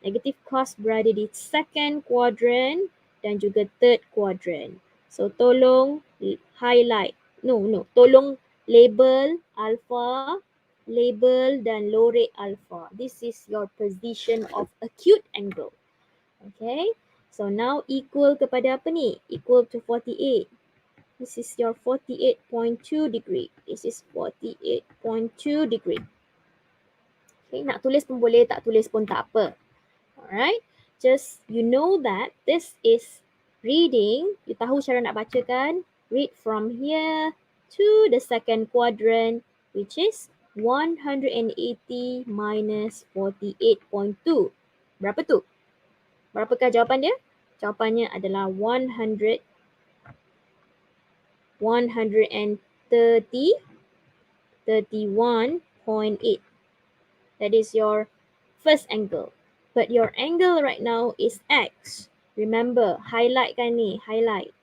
A: Negative cos berada di second quadrant dan juga third quadrant. So tolong highlight. Tolong label alpha, label dan lorate alpha. This is your position of acute angle. Okay. So now equal kepada apa ni? Equal to 48. This is your 48.2 degree. This is 48.2 degree. Okay, nak tulis pun boleh, tak tulis pun tak apa. Alright, just you know that this is reading. You tahu cara nak baca kan? Read from here to the second quadrant, which is 180 minus 48.2. Berapa tu? Berapakah jawapan dia? Jawapannya adalah 130, 31.8. That is your first angle. But your angle right now is x. Remember, highlight kan ni, highlight.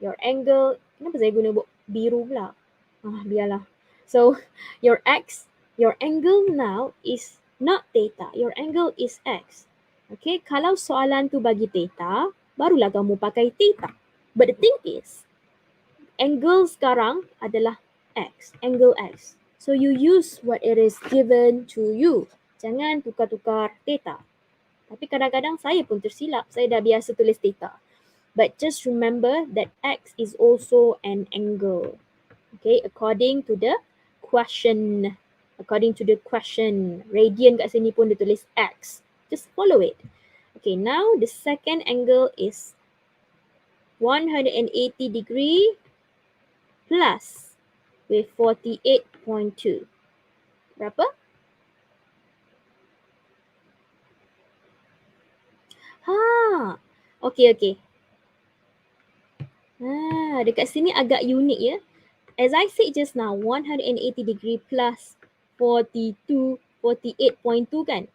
A: Your angle, kenapa saya guna biru pula? Biarlah. So, your angle now is not theta. Your angle is x. Okay, kalau soalan tu bagi theta, barulah kamu pakai theta. But the thing is, angle sekarang adalah X, angle X. So you use what it is given to you. Jangan tukar-tukar theta. Tapi kadang-kadang saya pun tersilap. Saya dah biasa tulis theta. But just remember that X is also an angle. Okay, according to the question. According to the question. Radian kat sini pun dia tulis X. Just follow it. Okay, now the second angle is 180 degree plus with 48.2. Berapa? Ha, okay. Dekat sini agak unik ya. As I said just now, 180 degree plus 48.2 kan?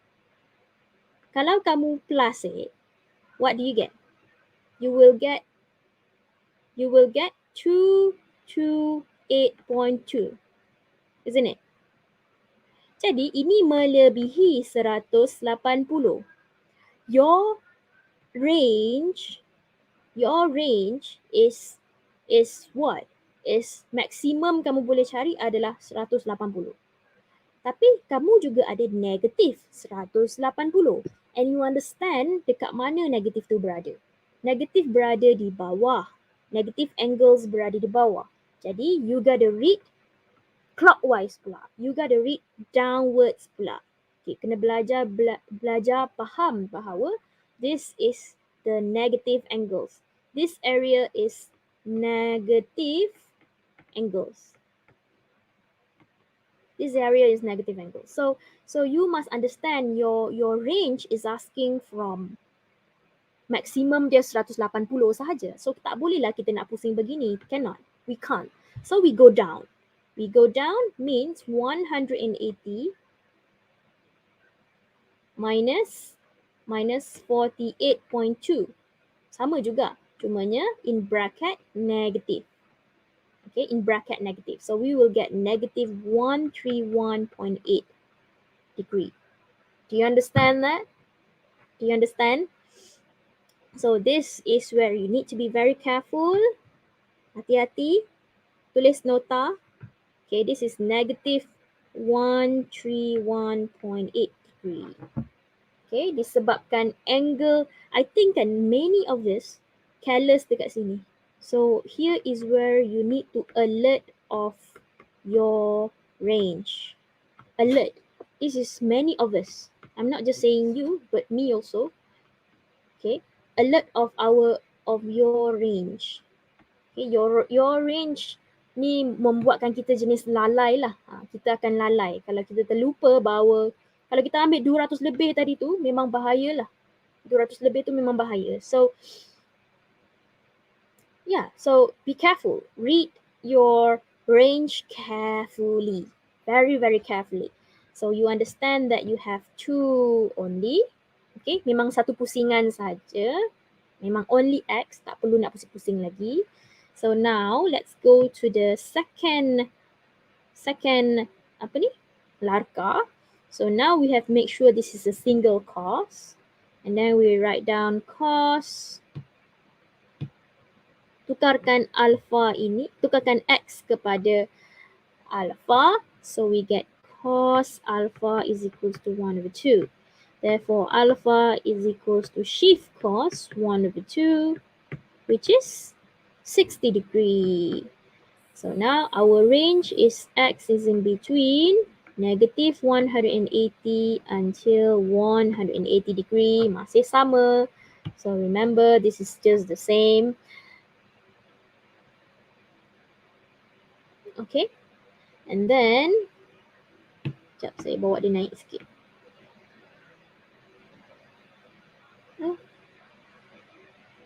A: Kalau kamu plus it, what do you get? You will get 228.2. Isn't it? Jadi ini melebihi 180. Your range is what? Is maximum kamu boleh cari adalah 180. Tapi kamu juga ada negatif 180. And you understand dekat mana negatif tu berada. Negatif berada di bawah. Negative angles berada di bawah. Jadi you gotta read clockwise pula. You gotta read downwards pula. Okay, kena belajar faham bahawa this is the negative angles. This area is negative angles. This area is negative angles. So you must understand your range is asking from maximum dia 180 sahaja. So tak bolehlah kita nak pusing begini. Cannot. We can't. So we go down. We go down means 180 minus 48.2. Sama juga. Cumanya in bracket negative. Okay, in bracket negative. So we will get negative 131.8 degree. Do you understand that? Do you understand? So this is where you need to be very careful. Hati-hati. Tulis nota. Okay, this is negative 131.8 degree. Okay, disebabkan angle, I think kan many of this careless dekat sini. So here is where you need to alert of your range. Alert. This is many of us. I'm not just saying you, but me also. Okay, alert of your range. Okay, your range ni membuatkan kita jenis lalai lah. Kita akan lalai kalau kita terlupa bahawa kalau kita ambil 200 lebih tadi tu memang bahayalah. 200 lebih tu memang bahaya. So yeah, so be careful. Read your range carefully. Very, very carefully. So you understand that you have two only. Okay, memang satu pusingan saja. Memang only X, tak perlu nak pusing-pusing lagi. So now let's go to the second apa ni? Larka. So now we have make sure this is a single cos. And then we write down cos. Tukarkan alpha ini, tukarkan X kepada alpha. So we get cos alpha is equals to 1/2. Therefore, alpha is equals to shift cos 1/2, which is 60 degree. So now our range is X is in between negative 180 until 180 degree. Masih sama. So remember, this is just the same. Okay. And then, sekejap saya bawa dia naik sikit.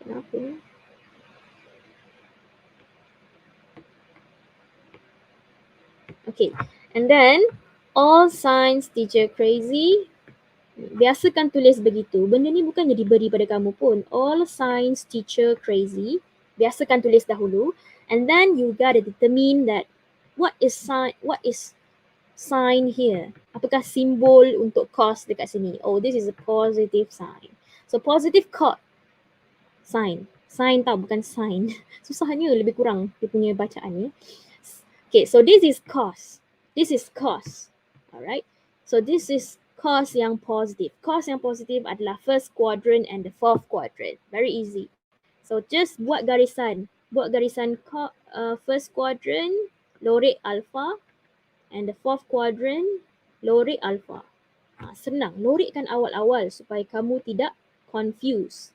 A: Kenapa ni? Okay, and then all science teacher crazy. Biasakan tulis begitu. Benda ni bukannya diberi pada kamu pun. All science teacher crazy. Biasakan tulis dahulu. And then you gotta determine that what is sign here. Apakah simbol untuk cos dekat sini? Oh, this is a positive sign. So positive cos sign. Sign tau, bukan sign. Susahnya lebih kurang dia punya bacaan ni. Okay, so this is cos. This is cos. Alright. So this is cos yang positif. Cos yang positif adalah first quadrant and the fourth quadrant. Very easy. So just buat garisan. Buat garisan first quadrant, lorek alpha, and the fourth quadrant, lorek alpha. Senang. Lorekkan awal-awal supaya kamu tidak confused.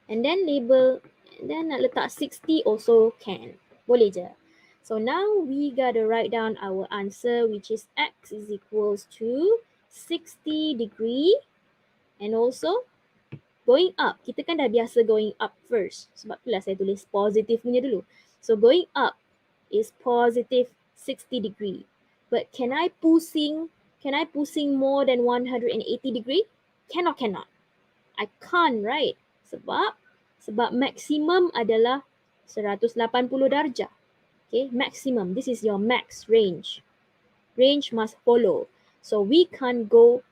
A: And then label, and then nak letak 60 also can. Boleh je. So now we gotta write down our answer, which is x is equals to 60 degree and also going up. Kita kan dah biasa going up first. Sebab itulah saya tulis positif punya dulu. So going up is positive 60 degree. But can I pusing more than 180 degree? Cannot. I can't, right? Sebab maximum adalah 180 darjah. Okay, maximum. This is your max range. Range must follow. So we can't go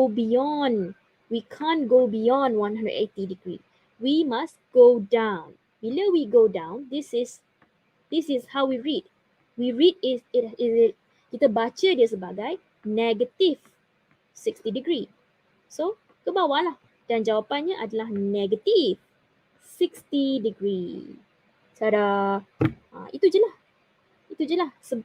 A: beyond 180 degree. We must go down. Bila we go down, this is how we read. We read kita baca dia sebagai negative 60 degree. So ke bawah lah. Dan jawapannya adalah negative 60 degree. Tada. Itu je lah.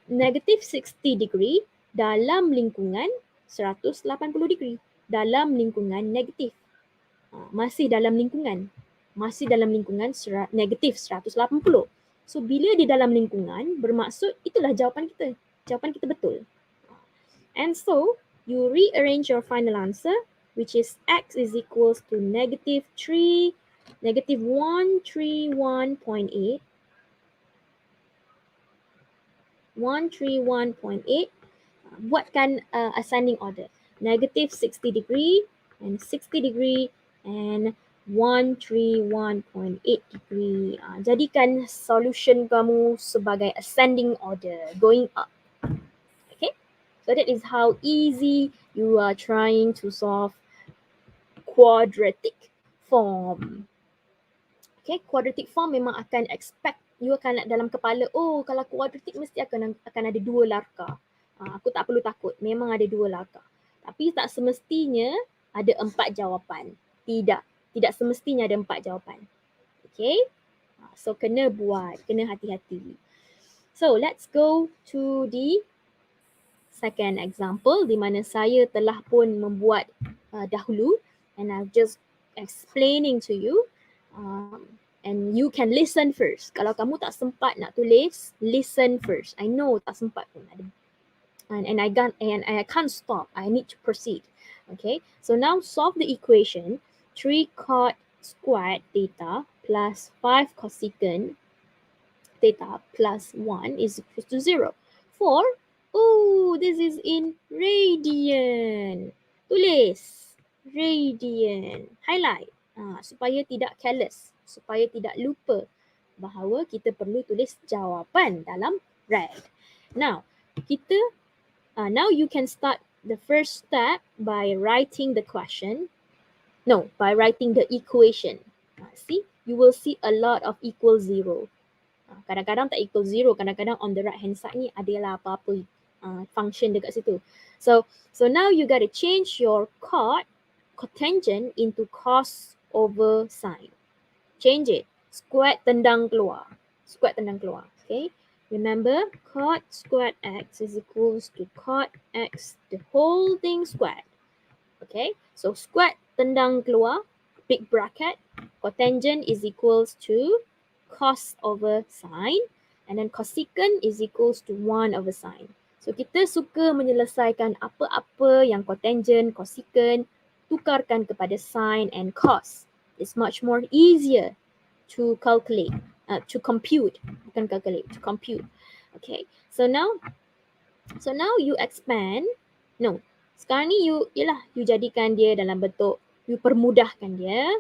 A: Negative 60 degree dalam lingkungan 180 degree. Dalam lingkungan negatif. Masih dalam lingkungan negatif 180. So bila di dalam lingkungan, bermaksud itulah jawapan kita. Jawapan kita betul. And so you rearrange your final answer, which is x is equals to negative 131.8. 131.8. Buatkan ascending order. Negative 60 degree and 60 degree and 131.8 degree. Jadikan solution kamu sebagai ascending order, going up. Okay, so that is how easy you are trying to solve quadratic form. Okay, quadratic form memang akan expect, you akan dalam kepala, oh kalau quadratic mesti akan ada dua larkah. Aku tak perlu takut, memang ada dua larkah. Tapi tak semestinya ada 4 jawapan. Tidak semestinya ada 4 jawapan. Okay, so kena buat, kena hati-hati. So let's go to the second example di mana saya telah pun membuat dahulu, and I'll just explaining to you. And you can listen first. Kalau kamu tak sempat nak tulis, listen first. I know tak sempat pun ada. And I can't stop. I need to proceed. Okay. So now solve the equation 3 cot squared theta plus 5 cosecant theta plus 1 is equal to 0. For, this is in radian. Tulis radian. Highlight. Supaya tidak careless. Supaya tidak lupa bahawa kita perlu tulis jawapan dalam red. Now, now you can start the first step by writing the question. No, by writing the equation. See, you will see a lot of equal 0. Kadang-kadang tak equal 0, kadang-kadang on the right hand side ni adalah apa-apa function dekat situ. So now you got to change your cotangent into cos over sine. Change it. Squared tendang keluar. Okay. Remember, cot squared x is equals to cot x the whole thing squared. Okay. So squared tendang keluar, big bracket. Cotangent is equals to cos over sine. And then cosecant is equals to 1 over sine. So kita suka menyelesaikan apa-apa yang cotangent, cosecant, tukarkan kepada sine and cos. It's much more easier to calculate, to compute. Bukan calculate, to compute. Okay, so now you expand. No, sekarang ni you jadikan dia dalam bentuk, you permudahkan dia,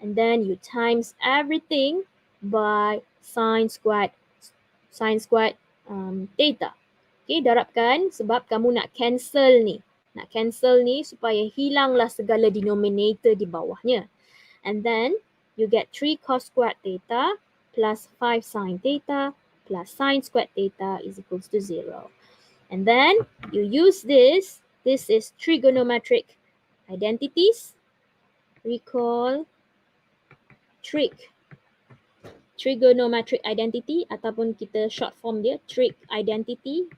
A: and then you times everything by sine squared theta. Okay, darabkan sebab kamu nak cancel ni supaya hilanglah segala denominator di bawahnya. And then you get 3 cos squared theta plus 5 sine theta plus sine squared theta is equals to 0. And then you use this. This is trigonometric identities. Recall trigonometric identity ataupun kita short form dia trig identity.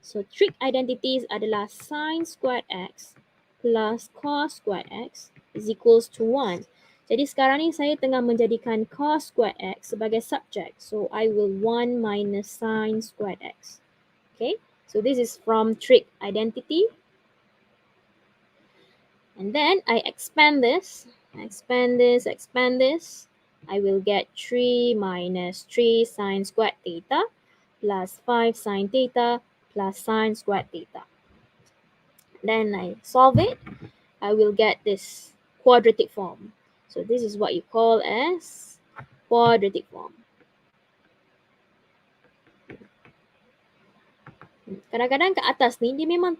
A: So trig identities adalah sine squared x plus cos squared x is equals to 1. Jadi sekarang ni saya tengah menjadikan cos squared x sebagai subject. So I will 1 minus sine squared x. Okay, so this is from trig identity. And then I expand this. I will get 3 minus 3 sine squared theta plus 5 sine theta plus sine squared theta. Then I solve it. I will get this quadratic form. So this is what you call as quadratic form. Kadang-kadang kat atas ni dia memang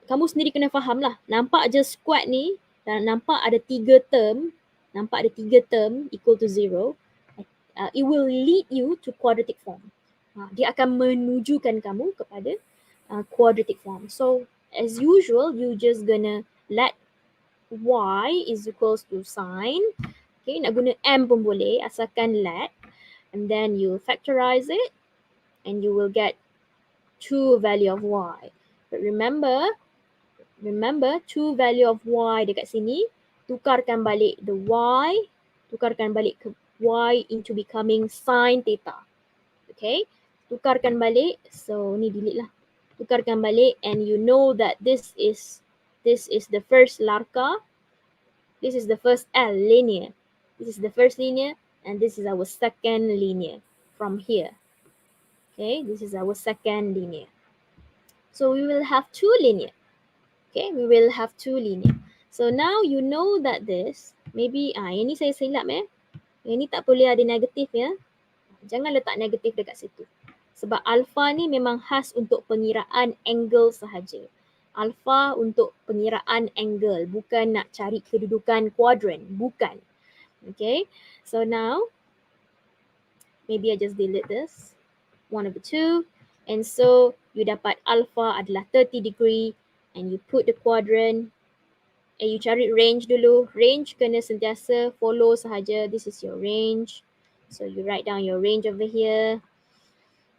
A: kamu sendiri kena faham lah. Nampak je square ni dan nampak ada 3 term equal to 0. It will lead you to quadratic form. Dia akan menujukan kamu kepada quadratic form. So as usual, you just gonna let y is equals to sine. Okay, nak guna m pun boleh asalkan let. And then you factorize it and you will get 2 value of y. But remember 2 value of y dekat sini, tukarkan balik the y, tukarkan balik ke y into becoming sine theta. Okay, tukarkan balik, so ni delete lah. Tukarkan balik and you know that this is the first larka, this is the first L linear, this is the first linear and this is our second linear from here. Okay, this is our second linear. So we will have 2 linear. Okay, we will have 2 linear. So now you know that this, maybe yang ni saya silap yang ni tak boleh ada negatif ya. Jangan letak negatif dekat situ. Sebab alpha ni memang khas untuk pengiraan angle sahaja. Alpha untuk pengiraan angle, bukan nak cari kedudukan kuadran, bukan. Okay, so now maybe I just delete this, 1/2, and so you dapat alpha adalah 30 degree and you put the quadrant and you cari range dulu. Range kena sentiasa follow sahaja. This is your range. So you write down your range over here.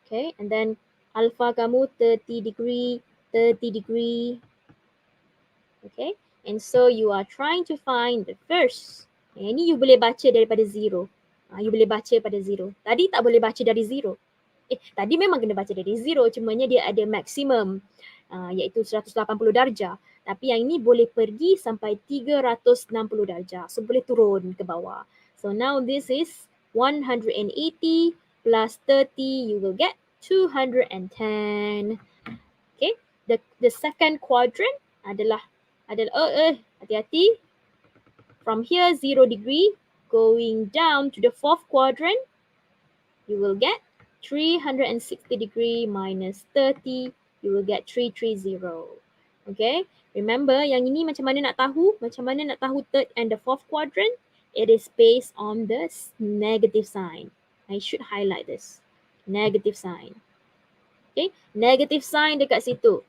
A: Okay, and then alpha kamu 30 degree. Okay, and so you are trying to find the first. Yang ni you boleh baca daripada 0. You boleh baca pada 0. Tadi tak boleh baca dari 0. Tadi memang kena baca dari 0, cumanya dia ada maksimum iaitu 180 darjah. Tapi yang ini boleh pergi sampai 360 darjah. So boleh turun ke bawah. So now this is 180 plus 30, you will get 210. Okay, the second quadrant adalah hati-hati. From here 0 degree going down to the fourth quadrant, you will get 360 degree minus 30, you will get 330. Okay, remember yang ini macam mana nak tahu third and the fourth quadrant? It is based on the negative sign. I should highlight this. Negative sign. Okay, negative sign dekat situ.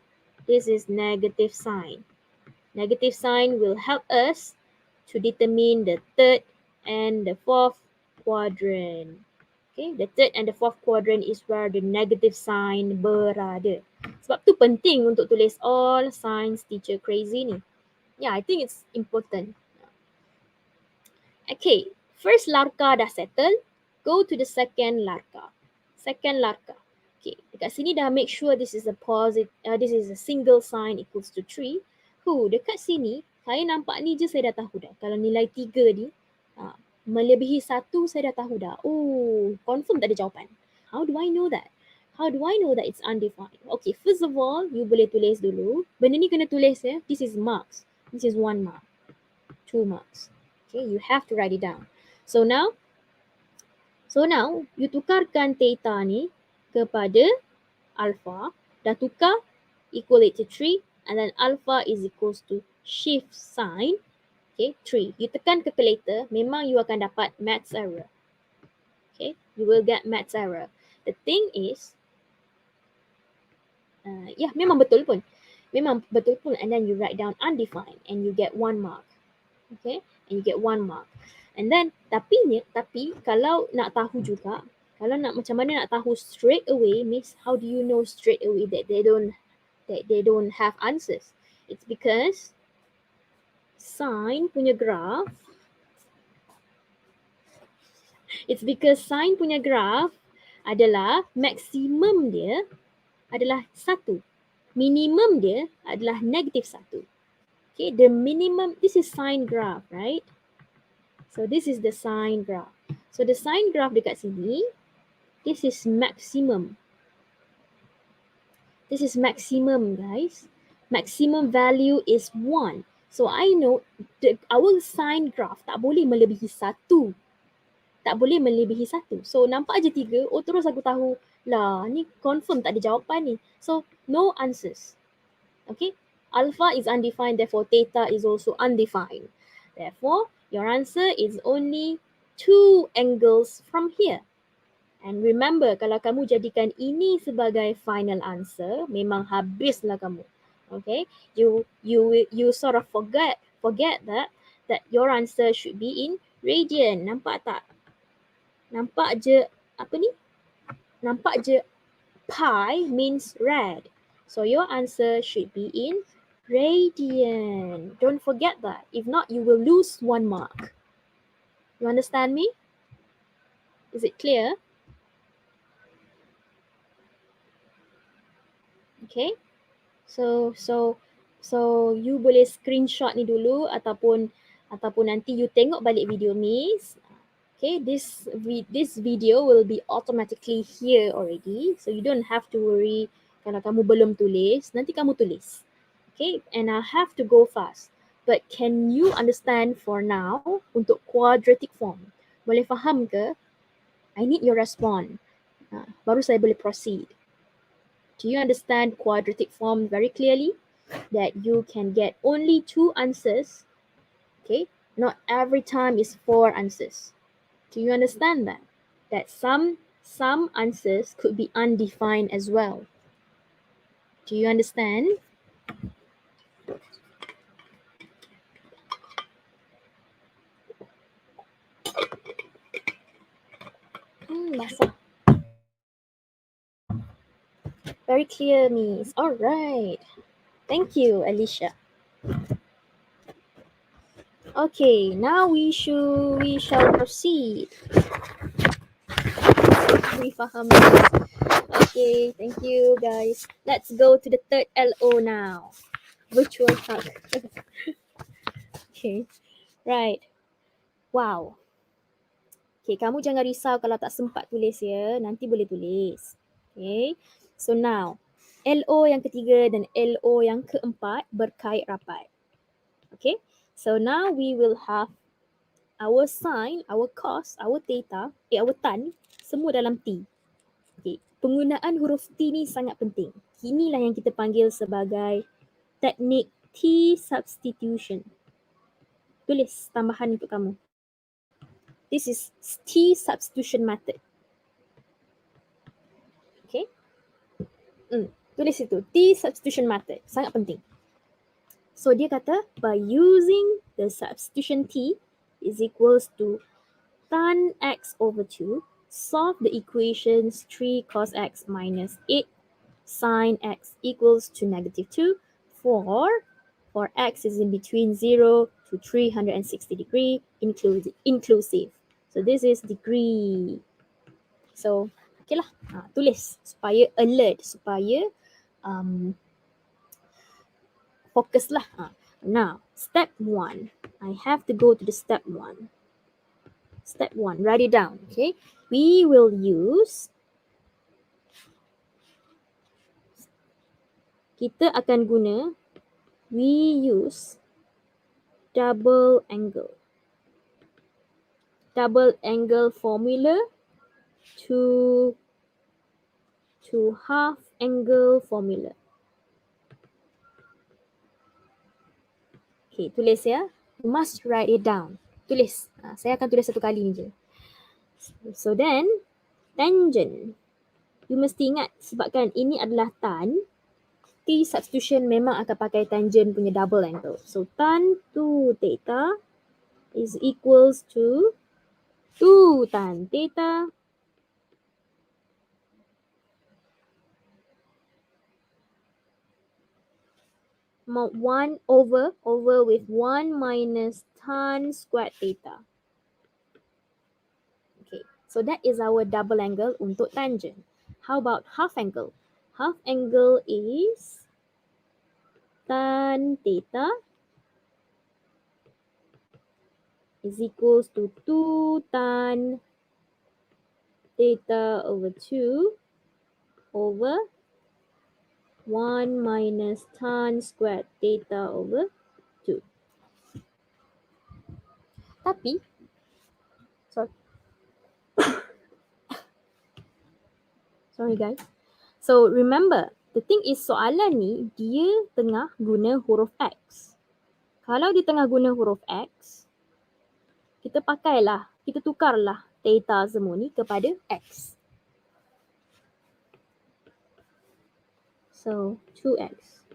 A: This is negative sign. Negative sign will help us to determine the third and the fourth quadrant. Okay, the third and the fourth quadrant is where the negative sign berada. Sebab tu penting untuk tulis all science teacher crazy ni. Yeah, I think it's important. Okay, first larka dah settle. Go to the second larka. Okay, dekat sini dah make sure this is a this is a single sign equals to 3. Dekat sini, saya nampak ni je saya dah tahu dah. Kalau nilai 3 ni, melebihi 1 saya dah tahu dah. Confirm tak ada jawapan. How do I know that? It's undefined? Okay, first of all, you boleh tulis dulu. Benda ni kena tulis ya. This is marks. This is 1 mark. 2 marks. Okay, you have to write it down. So now, you tukarkan theta ni kepada alpha. Dah tukar, equal it to 3. And then alpha is equals to shift sign. Okay, 3. You tekan calculator, memang you akan dapat maths error. Okay, you will get maths error. The thing is, memang betul pun. Memang betul pun, and then you write down undefined and you get 1 mark. Okay, and you get 1 mark. And then, tapi kalau nak tahu juga, kalau nak macam mana nak tahu straight away, means how do you know straight away that they don't have answers? It's because sine punya graph adalah maksimum dia adalah 1. Minimum dia adalah -1. Okay, the minimum, this is sine graph, right? So this is the sine graph. So the sine graph dekat sini, this is maximum. This is maximum, guys. Maximum value is 1. So I know our sine graph tak boleh melebihi 1. Tak boleh melebihi 1. So nampak je 3, terus aku tahu lah, ni confirm tak ada jawapan ni. So no answers. Okay, alpha is undefined, therefore theta is also undefined. Therefore, your answer is only 2 angles from here. And remember, kalau kamu jadikan ini sebagai final answer, memang habislah kamu. Okay, you sort of forget that your answer should be in radian. Nampak tak? Nampak je apa ni? Nampak je pi means rad. So your answer should be in radian. Don't forget that. If not, you will lose 1 mark. You understand me? Is it clear? Okay. So you boleh screenshot ni dulu ataupun nanti you tengok balik video ni. Okay, this video will be automatically here already. So you don't have to worry kalau kamu belum tulis, nanti kamu tulis. Okay, and I have to go fast. But can you understand for now untuk quadratic form? Boleh faham ke? I need your response. Baru saya boleh proceed. Do you understand quadratic form very clearly? That you can get only 2 answers. Okay, not every time is 4 answers. Do you understand that? That some answers could be undefined as well. Do you understand? Basah. Very clear, Miss. All right. Thank you, Alicia. Okay, now we shall proceed. We faham. Okay, thank you, guys. Let's go to the third LO now. Virtual hug. Okay, right. Wow. Okay, kamu jangan risau kalau tak sempat tulis ya. Nanti boleh tulis. Okay, so now LO yang ketiga dan LO yang keempat berkait rapat. Okay, so now we will have our sine, our cos, our theta, our tan semua dalam T. Okay, penggunaan huruf T ni sangat penting. Inilah yang kita panggil sebagai teknik t-Substitution. Tulis tambahan untuk kamu. This is t-Substitution method. Okay. Tulis itu. T-Substitution method. Sangat penting. So dia kata, by using the substitution T is equals to tan x over 2, solve the equations 3 cos x minus 8 sin x equals to -2 for x is in between 0 to 360 degree inclusive. So this is degree. So, okay lah. Tulis supaya alert, supaya focus lah. Now, step 1. I have to go to the step 1. Step 1, write it down, okay? We will use, kita akan guna, we use double angle formula to half angle formula. Okay, tulis ya. You must write it down. Tulis. Saya akan tulis satu kali ni je. So then, tangent. You mesti ingat sebabkan ini adalah tan, t-substitution memang akan pakai tangent punya double angle. So tan 2 theta is equals to 2 tan theta mod 1 over with 1 minus tan squared theta. Okay, so that is our double angle untuk tangent. How about half angle? Half angle is tan theta is equals to 2 tan theta over 2 over 1 minus tan squared theta over 2. Tapi, sorry guys. So remember, the thing is soalan ni dia tengah guna huruf X. Kalau dia tengah guna huruf X, kita pakailah, kita tukarlah theta semua ni kepada X. So 2X.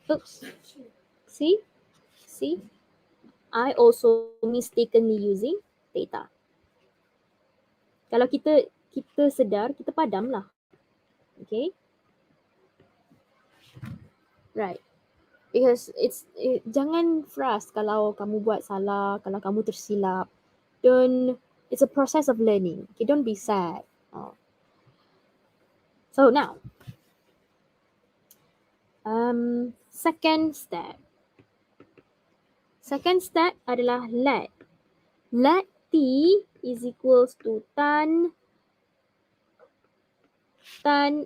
A: Oops. See? I also mistakenly using theta. Kalau kita sedar, kita padamlah. Okay? Right. Because jangan frust kalau kamu buat salah, kalau kamu tersilap. It's a process of learning. Okay, don't be sad. So now, second step. Second step adalah let. Let t is equals to tan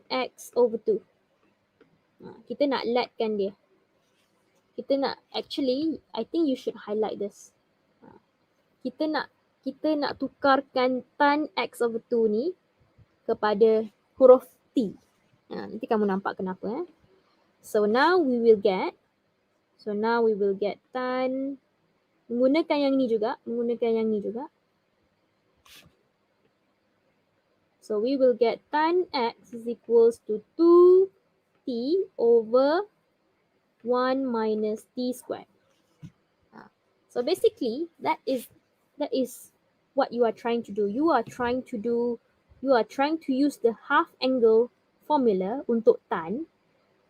A: x over 2. Kita nak letkan dia. Actually, I think you should highlight this. Kita nak tukarkan tan x over 2 ni kepada huruf t. Nanti kamu nampak kenapa. So now we will get tan, menggunakan yang ni juga. So we will get tan x is equals to 2t over 1 minus t squared. So basically, that is what you are trying to do. You are trying to use the half angle formula untuk tan.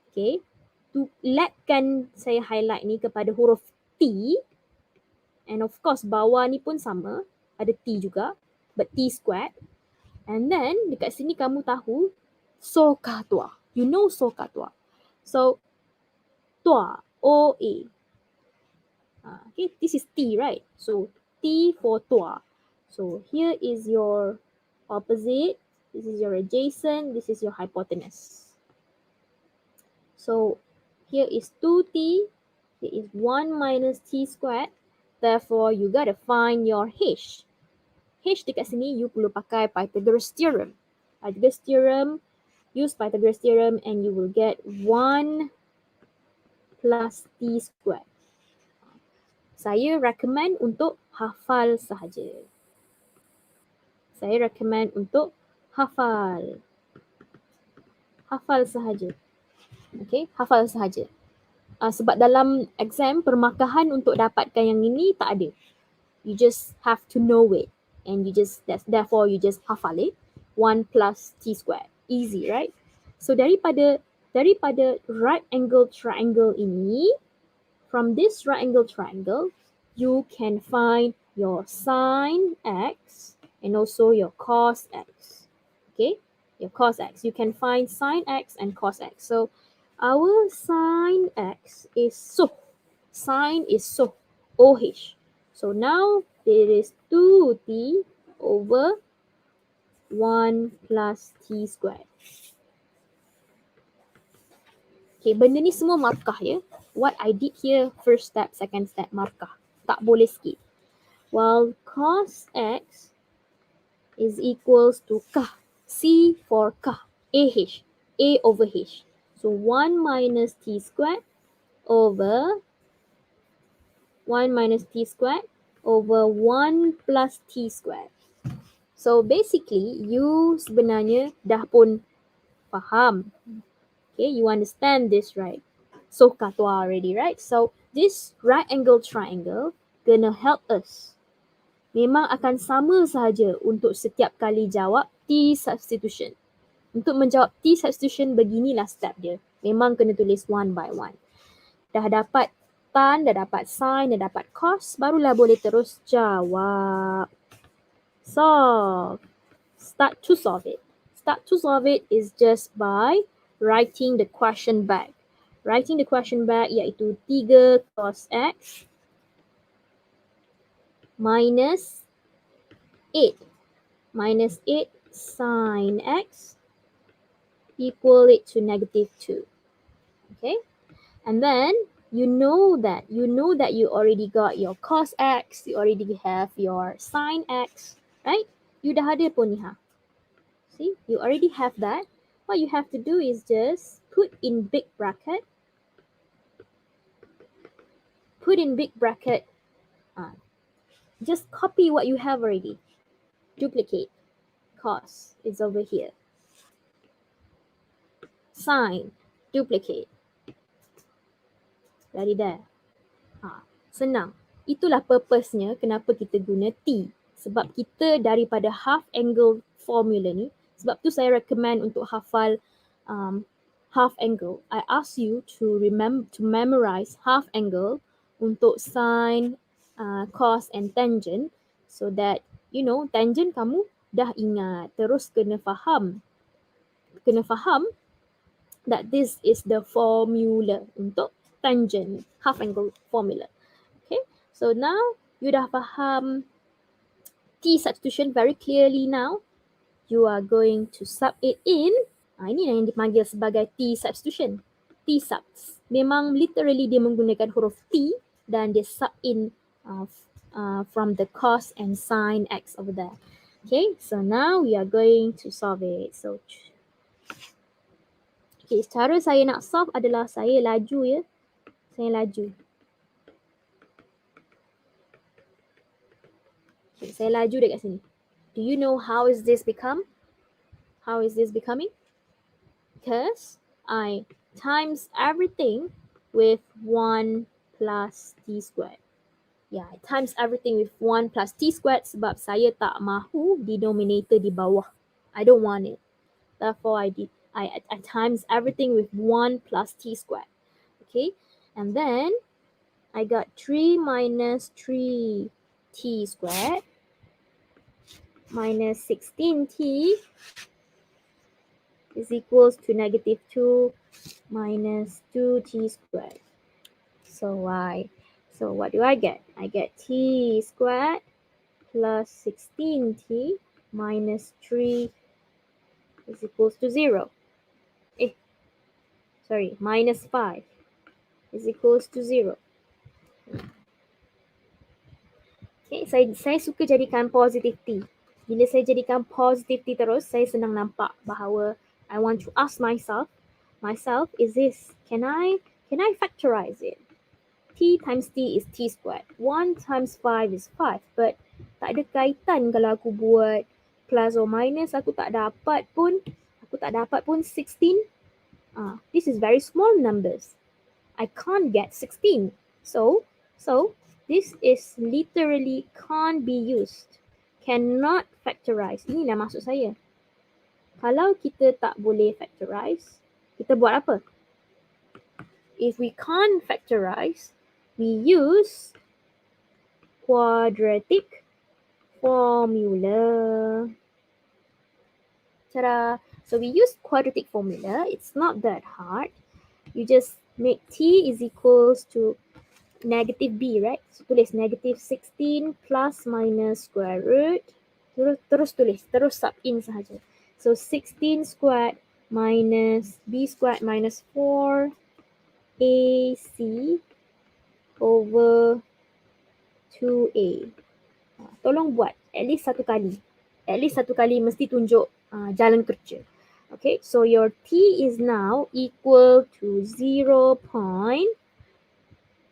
A: Okay. To letkan saya highlight ni kepada huruf T. And of course, bawah ni pun sama. Ada T juga. But T squared. And then, dekat sini kamu tahu soka tua. You know soka tua. So, tua. O-A. Okay, this is T, right? So, T for tua. So, here is your opposite. This is your adjacent. This is your hypotenuse. So, here is 2t. Here is 1 minus t squared. Therefore, you gotta find your h. H dekat sini, you perlu pakai Pythagoras theorem. Use Pythagoras theorem and you will get 1 plus t squared. Saya recommend untuk hafal sahaja. Hafal sahaja. Okay, hafal sahaja. Sebab dalam exam, permakahan untuk dapatkan yang ini tak ada. You just have to know it. And therefore you just hafal it. 1 plus t squared. Easy, right? So daripada right angle triangle ini, from this right angle triangle, you can find your sine x and also your cos x. Okay? Your cos x. You can find sine x and cos x. So our sine x is sine is OH. So now there is 2t over 1 plus t squared. Okay, benda ni semua markah ya. What I did here, first step, second step, markah. Tak boleh skip. While cos x is equals to kah. C for kah. AH. A over H. So 1 minus t squared over 1 minus t squared over 1 plus t squared. So basically, you sebenarnya dah pun faham. Okay, you understand this, right? So katwa already, right? So this right angle triangle gonna help us. Memang akan sama sahaja untuk setiap kali jawab t-substitution. Untuk menjawab t-substitution, beginilah step dia. Memang kena tulis one by one. Dah dapat tan, dah dapat sin, dah dapat cos, barulah boleh terus jawab. Solve. Start to solve it. Start to solve it is just by writing the question back. Writing the question back iaitu 3 cos x minus 8 sin x equal it to negative 2. Okay? And then you know that you already got your cos x, you already have your sin x, right? You dah ada pun ni ha. See, you already have that. What you have to do is just put in big bracket. Just copy what you have already. Duplicate. Cos is over here. Sin, duplicate. Dari there. Senang. Itulah purpose-nya kenapa kita guna T. Sebab kita daripada half angle formula ni, sebab tu saya recommend untuk hafal half angle. I ask you to memorize half angle untuk sin, cos and tangent, so that you know tangent kamu dah ingat. Terus kena faham that this is the formula untuk tangent, half angle formula. Okay, so now you dah faham t-substitution very clearly now. You are going to sub it in. Ini yang dipanggil sebagai t-substitution. T-subs. Memang literally dia menggunakan huruf T dan dia sub in from the cos and sin x over there. Okay, so now we are going to solve it. So, okay, cara saya nak solve adalah saya laju ya. Saya laju. Okay, saya laju dekat sini. Do you know how is this become? How is this becoming? Because I times everything with 1 plus t squared. Yeah, I times everything with 1 plus t squared sebab saya tak mahu denominator di bawah. I don't want it. Therefore, I times everything with 1 plus t squared. Okay, and then I got 3 minus 3t squared minus 16t is equals to negative 2 minus 2t squared. So what do I get? I get t squared plus 16t minus 3 is equals to 0. Minus 5 is equals to 0. Okay, saya suka jadikan positive t. Bila saya jadikan positive t terus, saya senang nampak bahawa I want to ask myself, is this, can I factorize it? T times t is t squared. 1 times 5 is 5. But tak ada kaitan kalau aku buat plus or minus, aku tak dapat pun 16. This is very small numbers. I can't get 16. So this is literally can't be used. Cannot factorize. Inilah maksud saya. Kalau kita tak boleh factorize, kita buat apa? If we can't factorize, we use quadratic formula. Ta-da! So we use quadratic formula. It's not that hard. You just make t is equals to negative b, right? So tulis negative 16 plus minus square root. Terus sub in sahaja. So 16 squared minus b squared minus 4 ac over 2a. Tolong buat at least satu kali. At least satu kali mesti tunjuk jalan kerja. Okay, so your t is now equal to 0.2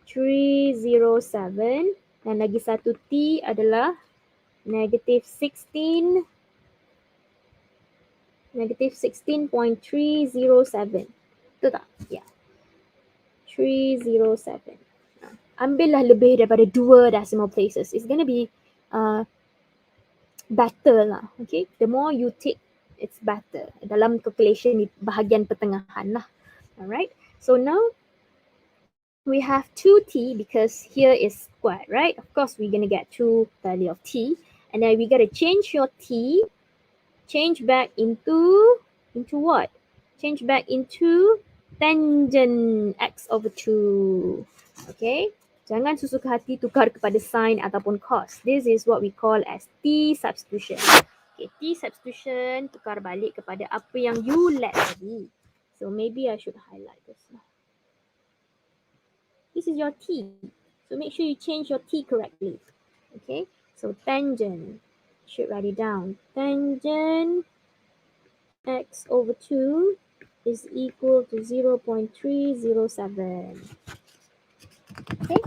A: 307 dan lagi satu T adalah negative 16 -16.307. Betul tak? Ya. Yeah. 307. Ambillah lebih daripada 2 decimal places. It's going to be better lah. Okay. The more you take, it's better. Dalam calculation di bahagian pertengahan lah. Alright. So now we have 2t because here is squared, right? Of course, we're going to get 2 value of t. And then we got to change your t, change back into what? Change back into tangent x over 2. Okay? Jangan susuka hati tukar kepada sin ataupun cos. This is what we call as t-Substitution. Okay, t-Substitution tukar balik kepada apa yang you let tadi. So maybe I should highlight this now. This is your t. So make sure you change your t correctly. Okay, so tangent. Should write it down. Tangent x over 2 is equal to 0.307. Okay.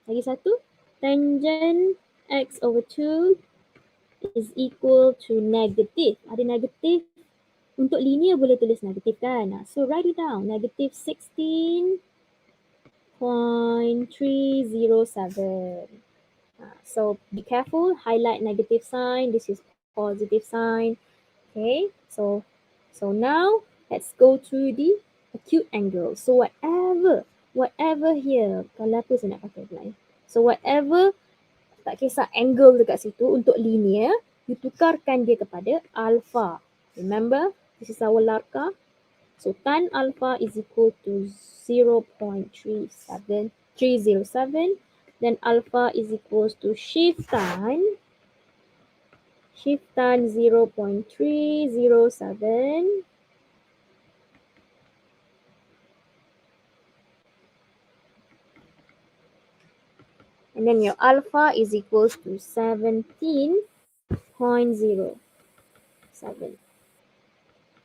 A: Lagi satu. Tangent x over 2 is equal to negative. Ada negatif. Untuk linear boleh tulis negatif kan? So write it down. Negative 16.307. So be careful. Highlight negative sign. This is positive sign. Okay. So now let's go to the acute angle. So whatever here. Kalau apa saya nak pakai line. So whatever, tak kisah angle dekat situ untuk linear, you tukarkan dia kepada alpha. Remember, this is our larka. So tan alpha is equal to 0.307. Then alpha is equals to shift tan 0.307. And then your alpha is equals to 17.07.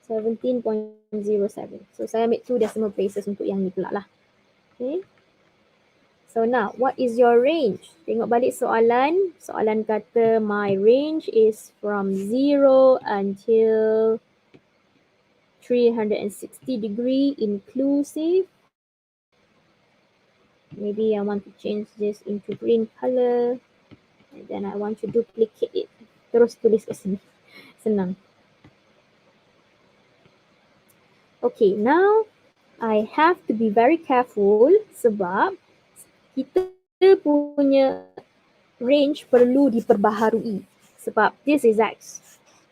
A: 17.07. So saya ambil 2 decimal places untuk yang ni pula lah. Okay. So now, what is your range? Tengok balik soalan. Soalan kata my range is from 0 until 360 degree inclusive. Maybe I want to change this into green color. And then I want to duplicate it. Terus tulis ke sini. Senang. Okay, now I have to be very careful sebab kita punya range perlu diperbaharui sebab this is x.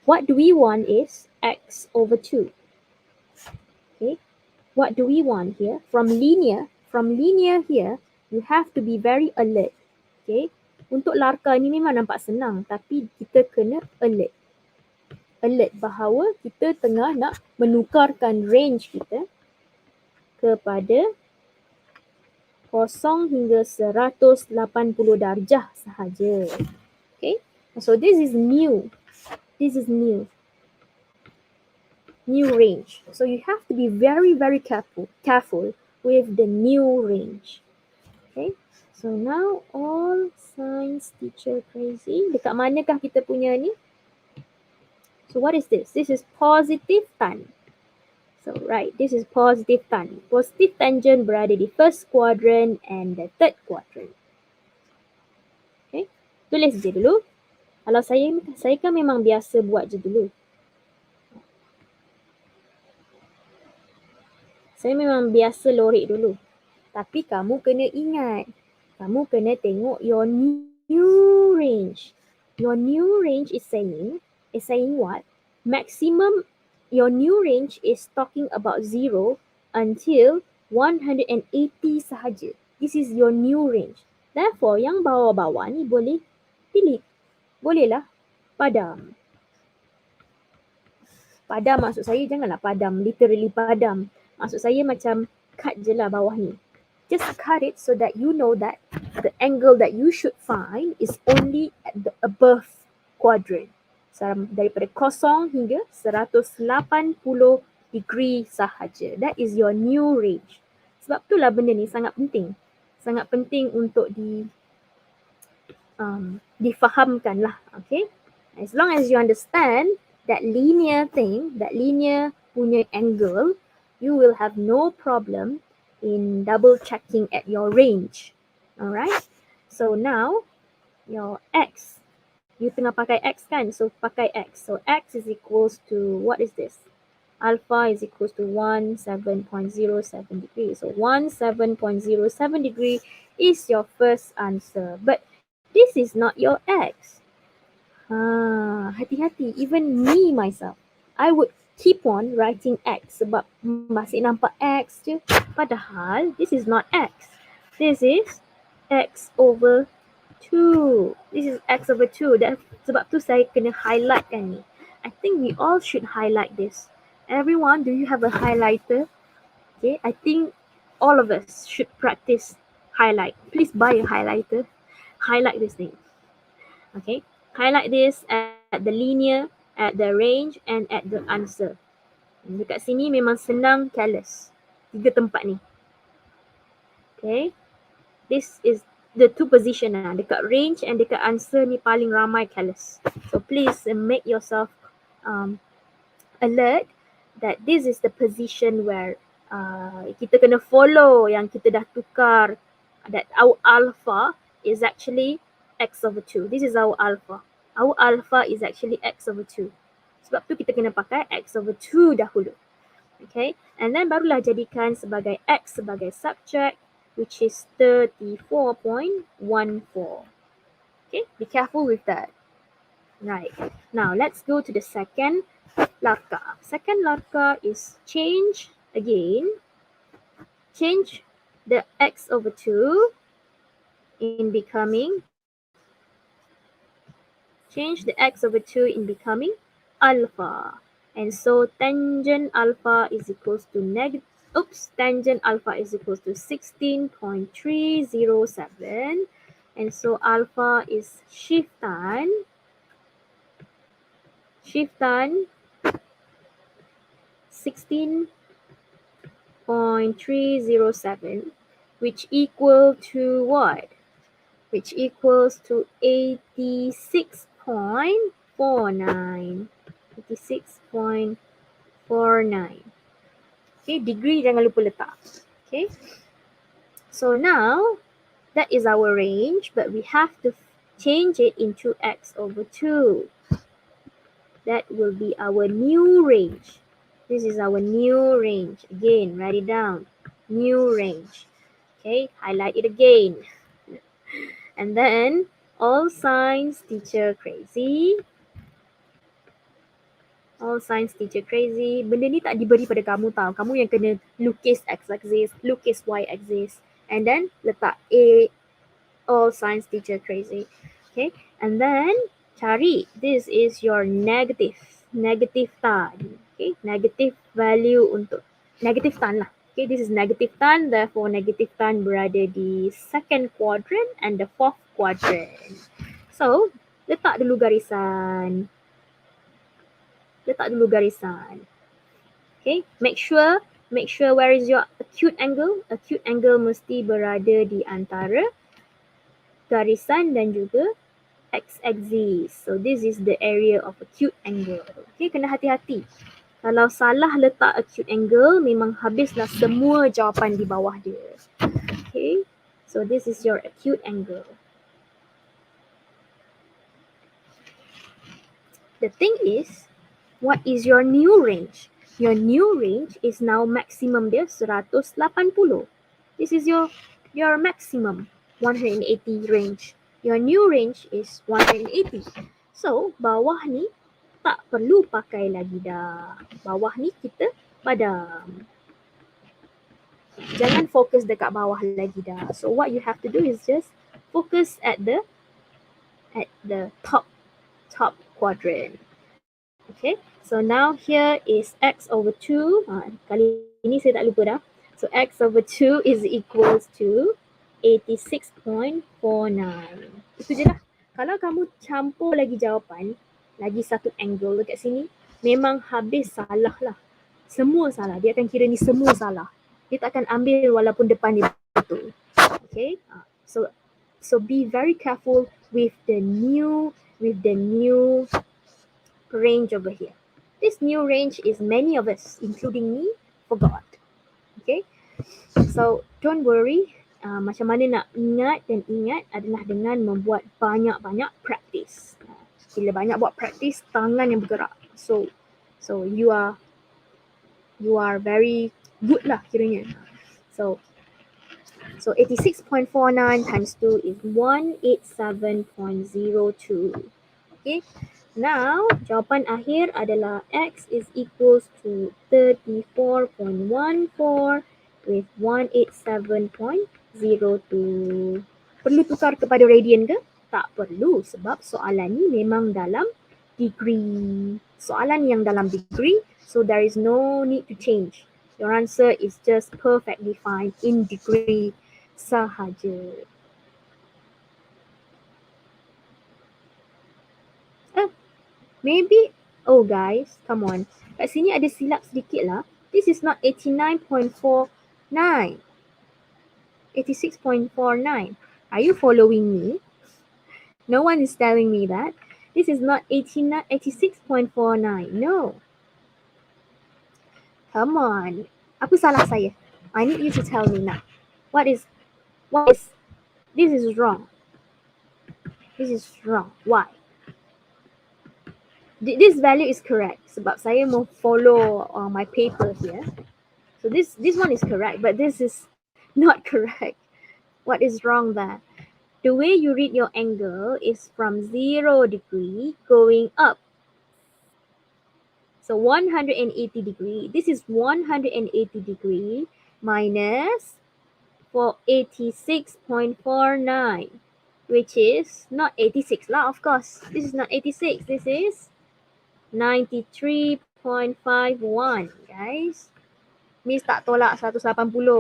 A: What do we want is x over 2. Okay, what do we want here? From linear here, you have to be very alert. Okay, untuk larka ni memang nampak senang tapi kita kena alert. Alert bahawa kita tengah nak menukarkan range kita kepada 0 hingga 180 darjah sahaja. Okay, so this is new. This is new. New range. So you have to be very, very careful with the new range. Okay, so now all science teacher crazy. Dekat manakah kita punya ni? So what is this? This is positive tan. So right, this is positive tan. Positive tangent berada di first quadrant and the third quadrant. Okay, tulis je dulu. Kalau saya kan memang biasa buat je dulu. Saya memang biasa lorek dulu. Tapi kamu kena ingat. Kamu kena tengok your new range. Your new range is saying what? Maximum, your new range is talking about 0 until 180 sahaja. This is your new range. Therefore, yang bawah-bawah ni boleh delete. Bolehlah padam. Padam maksud saya janganlah padam, literally padam. Maksud saya macam cut je lah bawah ni. Just cut it so that you know that the angle that you should find is only at the above quadrant. So, daripada 0 hingga 180 degree sahaja. That is your new range. Sebab itulah benda ni sangat penting. Sangat penting untuk difahamkan lah. Okay. As long as you understand that linear thing, that linear punya angle, you will have no problem in double checking at your range. Alright. So now your x, you tengah pakai x kan? So pakai x. So x is equals to, what is this? Alpha is equals to 17.07 degrees. So 17.07 degree is your first answer. But this is not your x. Hati-hati. Even me myself, I would keep on writing x sebab masih nampak x je. Padahal this is not x. This is x over 2. This is x over 2. Sebab tu saya kena highlight kan ni. I think we all should highlight this. Everyone, do you have a highlighter? Okay, I think all of us should practice highlight. Please buy a highlighter. Highlight this thing. Okay, highlight this at the linear, at the range and at the answer. Dekat sini memang senang careless. 3 tempat ni. Okay, this is the 2 position lah. Dekat range and dekat answer ni paling ramai careless. So please make yourself alert that this is the position where kita kena follow yang kita dah tukar, that our alpha is actually x over 2. This is our alpha. Our alpha is actually x over 2. Sebab tu kita kena pakai x over 2 dahulu. Okay, and then barulah jadikan sebagai x sebagai subject, which is 34.14. Okay, be careful with that. Right, now let's go to the second larka. Second larka is change the x over 2 in becoming, change the x over 2 in becoming alpha. And so tangent alpha is equals to tangent alpha is equals to 16.307. And so alpha is shiftan 16.307, which equal to what? Which equals to 86.49. 86.49. Okay, degree jangan lupa letak. Okay. So now that is our range, but we have to change it into x over 2. That will be our new range. This is our new range. Again, write it down. New range. Okay, highlight it again. And then all science teacher crazy. All science teacher crazy. Benda ni tak diberi pada kamu tau. Kamu yang kena lukis x-axis, lukis y-axis. And then letak A, all science teacher crazy. Okay. And then cari. This is your negative tan. Okay. Negative value untuk negative tan lah. Okay. This is negative tan. Therefore negative tan berada di second quadrant and the fourth quadrant. So letak dulu garisan. Okay, make sure where is your acute angle. Acute angle mesti berada di antara garisan dan juga x-axis. So this is the area of acute angle. Okay, kena hati-hati. Kalau salah letak acute angle, memang habislah semua jawapan di bawah dia. Okay, so this is your acute angle. The thing is, what is your new range? Your new range is now maximum dia 180. This is your maximum 180 range. Your new range is 180. So bawah ni tak perlu pakai lagi dah. Bawah ni kita padam. Jangan fokus dekat bawah lagi dah. So what you have to do is just focus at the top quadrant. Okay, so now here is x over 2. Kali ini saya tak lupa dah. So x over 2 is equals to 86.49. Itu je lah. Kalau kamu campur lagi jawapan, lagi satu angle dekat sini, memang habis salah lah. Semua salah. Dia akan kira ni semua salah. Dia tak akan ambil walaupun depan dia betul. Okay. So be very careful with the new range over here. This new range is many of us, including me, forgot. Okay. So don't worry. Macam mana nak ingat dan ingat adalah dengan membuat banyak-banyak practice. Bila banyak buat practice, tangan yang bergerak. So you are very good lah kiranya. So 86.49 times 2 is 187.02. Okay. Now, jawapan akhir adalah X is equals to 34.14 with 187.02. Perlu tukar kepada radian ke? Tak perlu sebab soalan ni memang dalam degree. Soalan yang dalam degree, so there is no need to change. Your answer is just perfectly fine in degree sahaja. Maybe, oh guys, come on. Kat sini ada silap sedikit lah. This is not 89.49. 86.49. Are you following me? No one is telling me that. This is not 86.49. No. Come on. Apa salah saya? I need you to tell me now. What is, this is wrong. This is wrong. Why? This value is correct sebab saya mau follow my paper here. So this one is correct, but this is not correct. What is wrong there? The way you read your angle is from 0 degree going up. So 180 degree. This is 180 degree minus for 86.49, which is not 86 lah, of course. This is not 86. This is 93.51, guys. Miss tak tolak 180,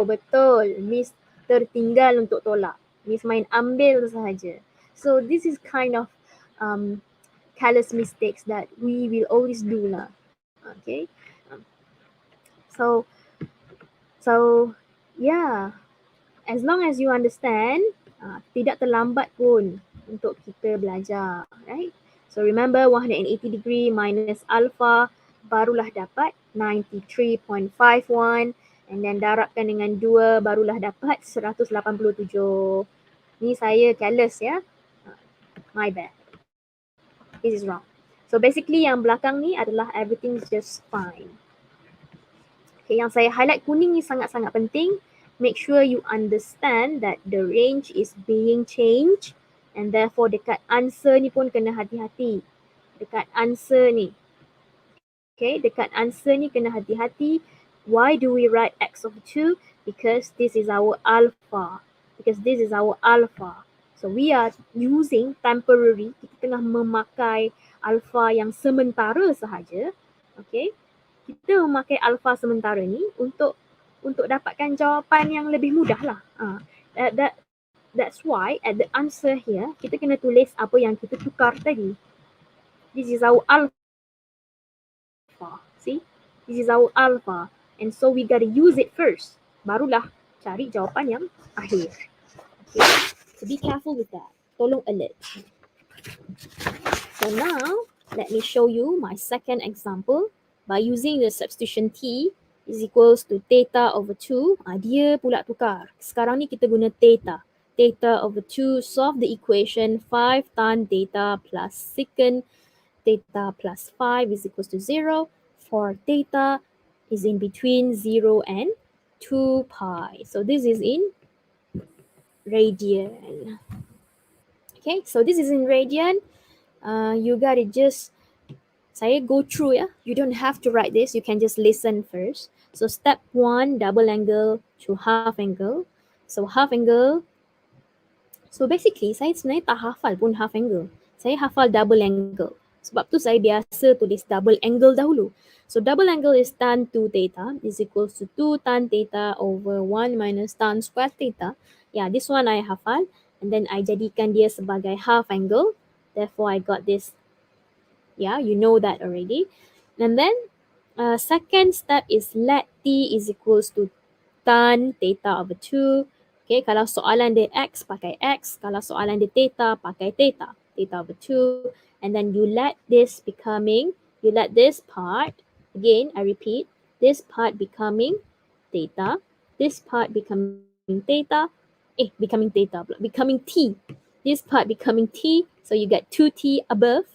A: betul. Miss tertinggal untuk tolak. Miss main ambil sahaja. So this is kind of careless mistakes that we will always do lah. Okay. So yeah. As long as you understand, tidak terlambat pun untuk kita belajar, right? So remember 180 degree minus alpha barulah dapat 93.51 and then darabkan dengan 2 barulah dapat 187. Ni saya careless ya. My bad. This is wrong. So basically yang belakang ni adalah everything is just fine. Okay, yang saya highlight kuning ni sangat-sangat penting. Make sure you understand that the range is being changed and therefore dekat answer ni pun kena hati-hati. Dekat answer ni. Okay, dekat answer ni kena hati-hati. Why do we write x of 2? Because this is our alpha. So we are using temporary. Kita tengah memakai alpha yang sementara sahaja. Okay. Kita memakai alpha sementara ni untuk dapatkan jawapan yang lebih mudah lah. That's why at the answer here, kita kena tulis apa yang kita tukar tadi. This is our alpha. See? This is our alpha. And so we gotta use it first. Barulah cari jawapan yang akhir. Okay? So be careful with that. Tolong alert. So now, let me show you my second example. By using the substitution t is equals to theta over 2. Dia pula tukar. Sekarang ni kita guna theta. Theta over 2, solve the equation 5 tan theta plus secant theta plus 5 is equals to 0. For theta is in between 0 and 2 pi. So this is in radian. Okay, so this is in radian. You gotta just, saya go through ya. You don't have to write this. You can just listen first. So step 1, double angle to half angle. So half angle. So basically, saya sebenarnya tak hafal pun half angle. Saya hafal double angle. Sebab tu saya biasa tulis double angle dahulu. So double angle is tan 2 theta is equals to 2 tan theta over 1 minus tan square theta. Yeah, this one I hafal. And then I jadikan dia sebagai half angle. Therefore, I got this. Yeah, you know that already. And then Second step is let t is equals to tan theta over 2. Okay, kalau soalan dia x, pakai x. Kalau soalan dia theta, pakai theta. Theta over 2. And then you let this part, again, I repeat, this part becoming theta, this part becoming theta, becoming t. This part becoming t, so you get 2t above,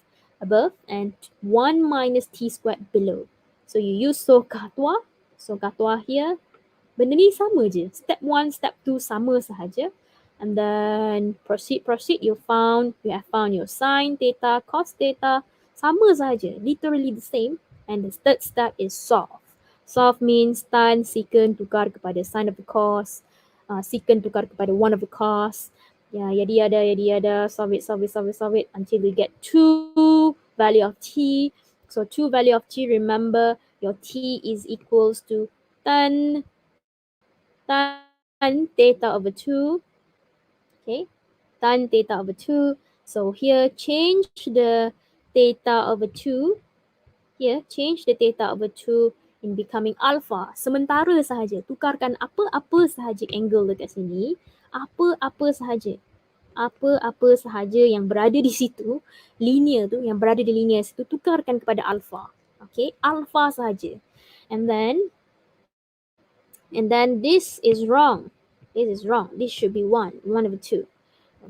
A: and 1 minus t squared below. So you use Sogatwa here. Benda ni sama je. Step 1, step 2 sama sahaja. And then proceed. You have found your sine theta, cos theta. Sama sahaja. Literally the same. And the third step is solve. Solve means tan secant tukar kepada sine of the cos. Secant tukar kepada 1 of the cos. Yeah, yada. Solve it until you get 2 value of t. So 2 value of t, remember your t is equals to tan theta over 2. Okay, tan theta over 2. So here change the theta over 2. Here change the theta over 2 in becoming alpha. Sementara sahaja. Tukarkan apa-apa sahaja angle dekat sini. Apa-apa sahaja yang berada di situ, linear tu yang berada di linear situ, tukarkan kepada alpha. Okay, alpha sahaja. And then this is wrong. This should be 1 over 2.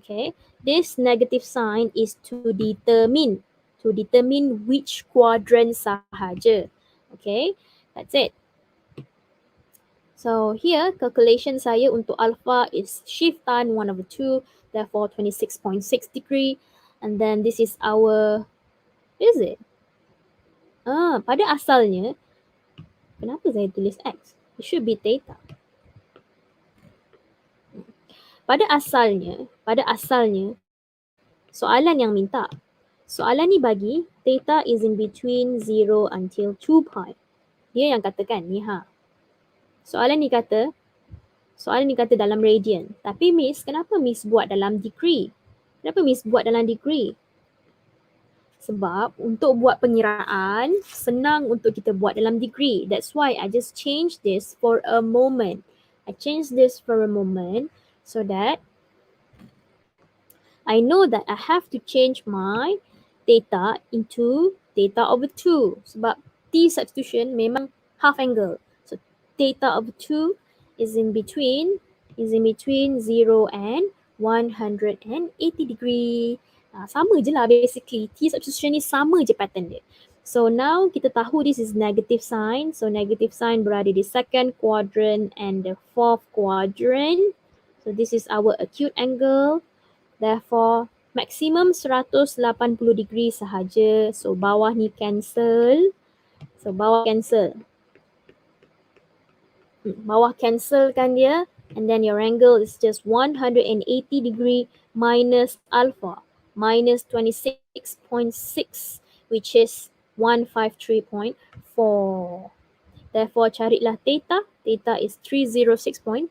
A: Okay, this negative sign is to determine which quadrant sahaja. Okay, that's it. So here calculation saya untuk alpha is shift tan 1 over 2, therefore 26.6 degree. And then this is our, is it? Pada asalnya, kenapa saya tulis x? It should be theta. Pada asalnya, soalan yang minta. Soalan ni bagi theta is in between 0 until 2 pi. Dia yang katakan ni Soalan ni kata dalam radian. Tapi Miss, kenapa Miss buat dalam degree? Sebab untuk buat pengiraan, senang untuk kita buat dalam degree. That's why I just changed this for a moment. So that I know that I have to change my theta into theta over 2. Sebab t-substitution memang half angle. So theta over 2 is in between 0 and 180 degree. Sama je lah basically. T-substitution ni sama je pattern dia. So now kita tahu this is negative sign. So negative sign berada di second quadrant and the fourth quadrant. So this is our acute angle. Therefore, maximum 180 degree sahaja. So bawah ni cancel. Bawah cancel kan dia. And then your angle is just 180 degree minus alpha. Minus 26.6, which is 153.4. Therefore, carilah theta. Theta is 306.8.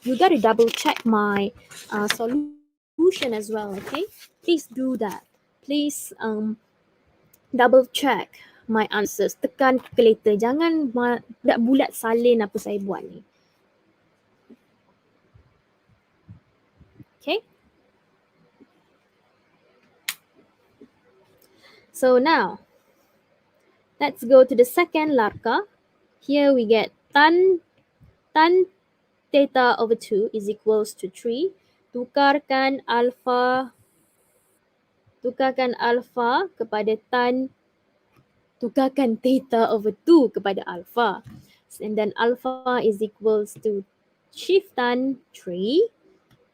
A: You gotta double check my solution as well, okay? Please do that. Please double check my answers. Tekan calculator. Jangan bulat salin apa saya buat ni. Okay? So now, let's go to the second larka. Here we get tan theta over 2 is equals to 3. Tukarkan alpha kepada tukarkan theta over 2 kepada alpha. And then alpha is equals to shift tan 3.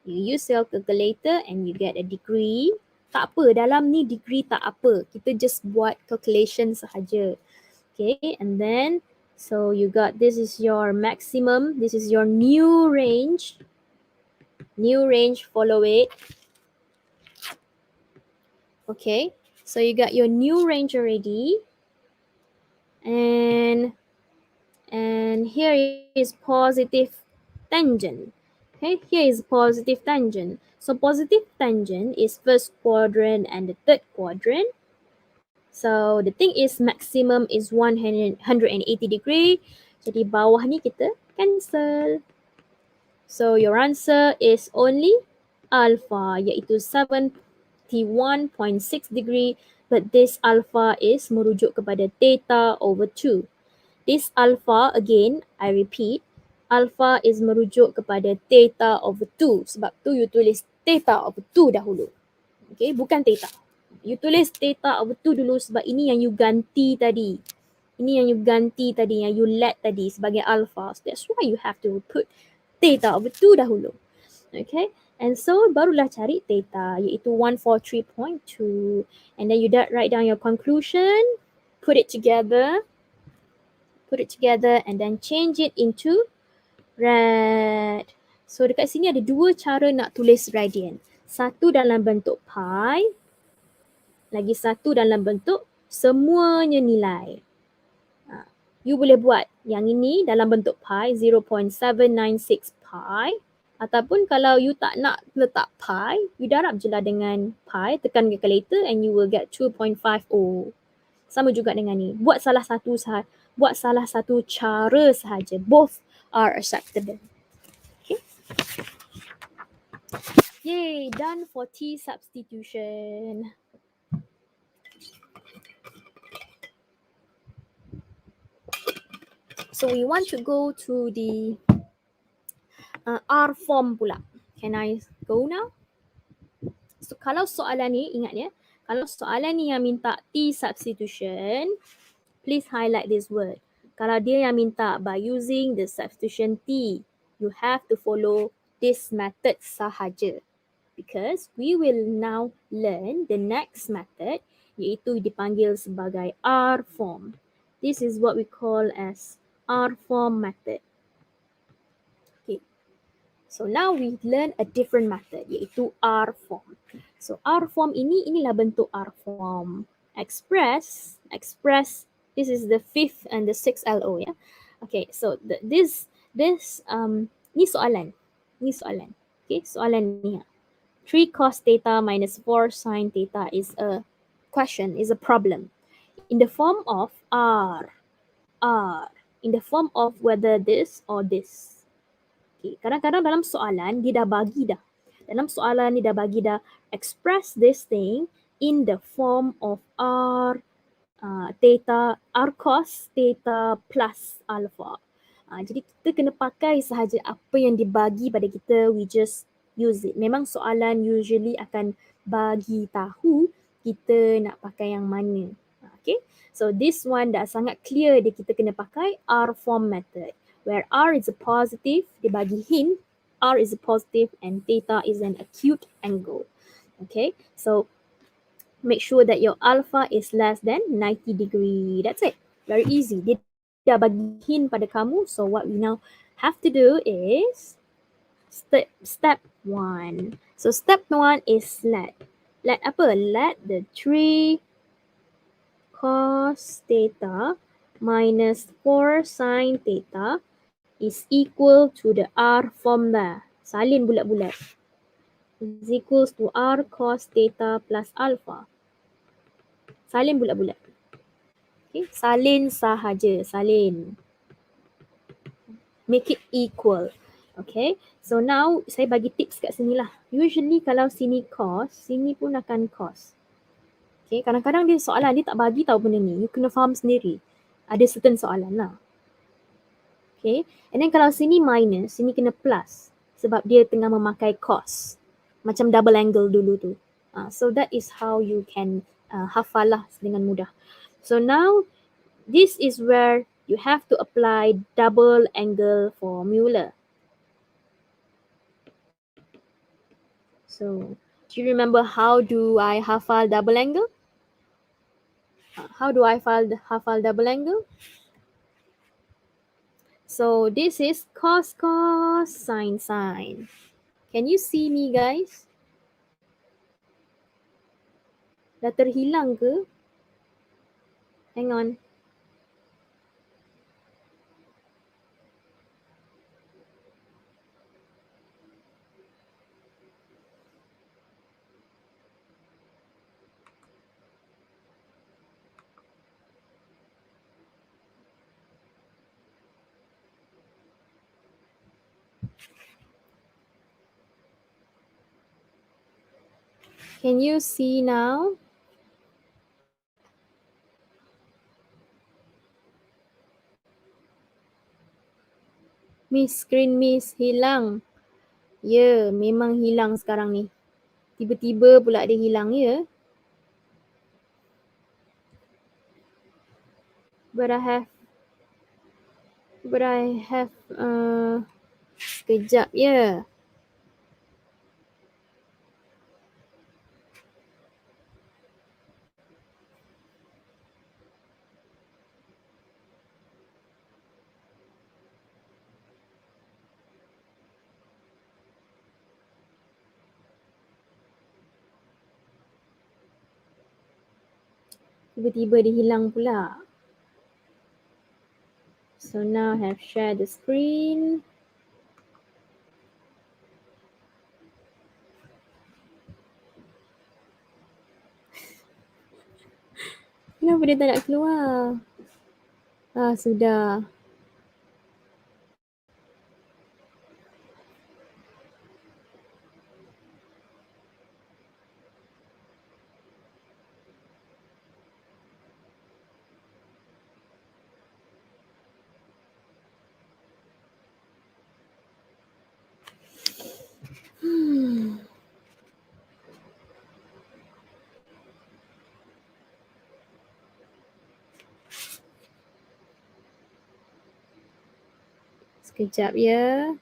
A: You use your calculator and you get a degree. Tak apa, dalam ni degree tak apa. Kita just buat calculation sahaja. Okay, and then so you got, this is your maximum, this is your new range. Follow it. Okay, so you got your new range already. And here is positive tangent. Okay, here is positive tangent. So positive tangent is first quadrant and the third quadrant. So the thing is maximum is 180 degree. Jadi bawah ni kita cancel. So your answer is only alpha, iaitu 71.6 degree, but this alpha is merujuk kepada theta over 2. This alpha, again, I repeat, alpha is merujuk kepada theta over 2. Sebab tu you tulis theta over 2 dahulu. Okay, bukan theta. You tulis theta over 2 dulu sebab ini yang you ganti tadi. Ini yang you ganti tadi, yang you let tadi sebagai alpha. So that's why you have to put theta over 2 dahulu. Okay, and so barulah cari theta, iaitu 143.2. And then you write down your conclusion, put it together, and then change it into rad. So dekat sini ada dua cara nak tulis radian. Satu dalam bentuk pi, lagi satu dalam bentuk semuanya nilai. You boleh buat yang ini dalam bentuk pi, 0.796 pi. Ataupun kalau you tak nak letak pi, you darab je lah dengan pi, tekan calculator and you will get 2.50. Sama juga dengan ni. Buat salah satu cara sahaja. Both are acceptable. Okay. Yay, done for t-substitution. So we want to go to the R form pula. Can I go now? So kalau soalan ni, ingat ya, kalau soalan ni yang minta t-substitution, please highlight this word. Kalau dia yang minta by using the substitution t, you have to follow this method sahaja. Because we will now learn the next method, iaitu dipanggil sebagai R form. This is what we call as R form method. Okay. So now we learn a different method, iaitu R form. So R form inilah bentuk R form. Express, this is the 5th and the 6th LO ya. Okay, so ni soalan. Okay, soalan ni. 3 cos theta minus 4 sin theta is a question, is a problem. In the form of R. In the form of whether this or this. Okay, kadang-kadang dalam soalan dia dah bagi dah. Dalam soalan ni dah bagi dah express this thing in the form of R theta, R cos theta plus alpha. Jadi kita kena pakai sahaja apa yang dibagi pada kita, we just use it. Memang soalan usually akan bagi tahu kita nak pakai yang mana. Okay, so this one dah sangat clear dia kita kena pakai R form method. Where R is a positive, dia bagi hint, R is a positive and theta is an acute angle. Okay, so make sure that your alpha is less than 90 degree. That's it. Very easy. Dia dah bagi hint pada kamu. So what we now have to do is step 1. So step 1 is let apa? Let the 3 cos theta minus 4 sin theta is equal to the R form dah. Salin bulat-bulat. Is equals to R cos theta plus alpha. Salin bulat-bulat. Okay, salin sahaja, salin. Make it equal. Okay, so now saya bagi tips kat sini lah. Usually kalau sini cos, sini pun akan cos. Okay, kadang-kadang dia soalan dia tak bagi tahu benda ni. You kena faham sendiri. Ada certain soalan lah. Okay, and then kalau sini minus, sini kena plus. Sebab dia tengah memakai cos. Macam double angle dulu tu. So that is how you can hafal lah dengan mudah. So now, this is where you have to apply double angle formula. So, do you remember how do I hafal double angle? How do I hafal double angle? So, this is cos, sin, sin. Can you see me, guys? Dah terhilang ke? Hang on. Can you see now? Miss, screen Miss hilang. Ya, memang hilang sekarang ni. Tiba-tiba pula dia hilang ya. But I have sekejap ya. Tiba-tiba dia hilang pula. So now I have shared the screen. Kenapa dia tak nak keluar? Sudah. Sekejap ya.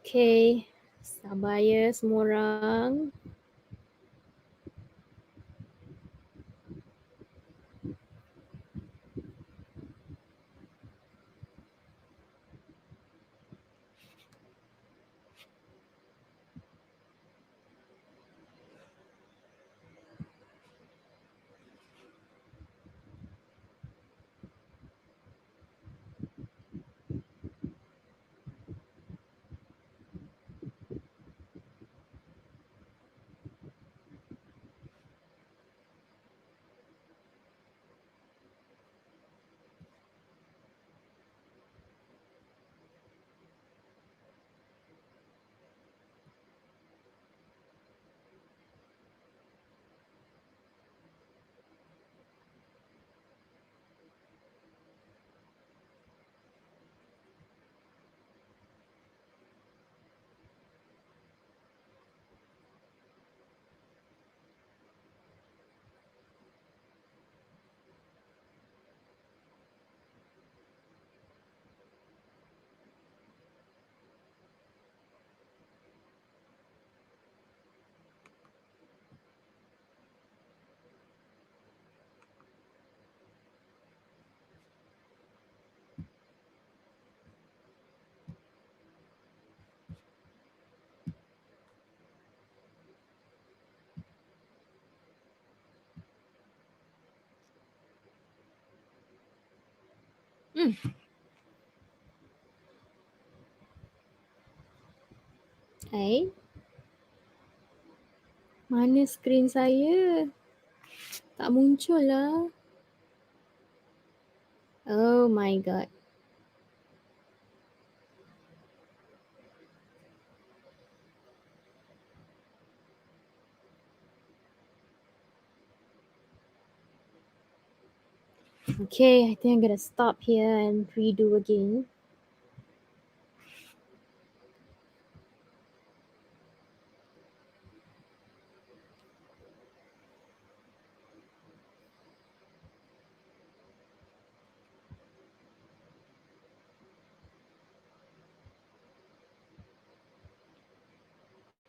A: Okay. Sabar ya semua orang. Hai. Mana skrin saya? Tak muncul lah. Oh my god. Okay, I think I'm gonna stop here and redo again.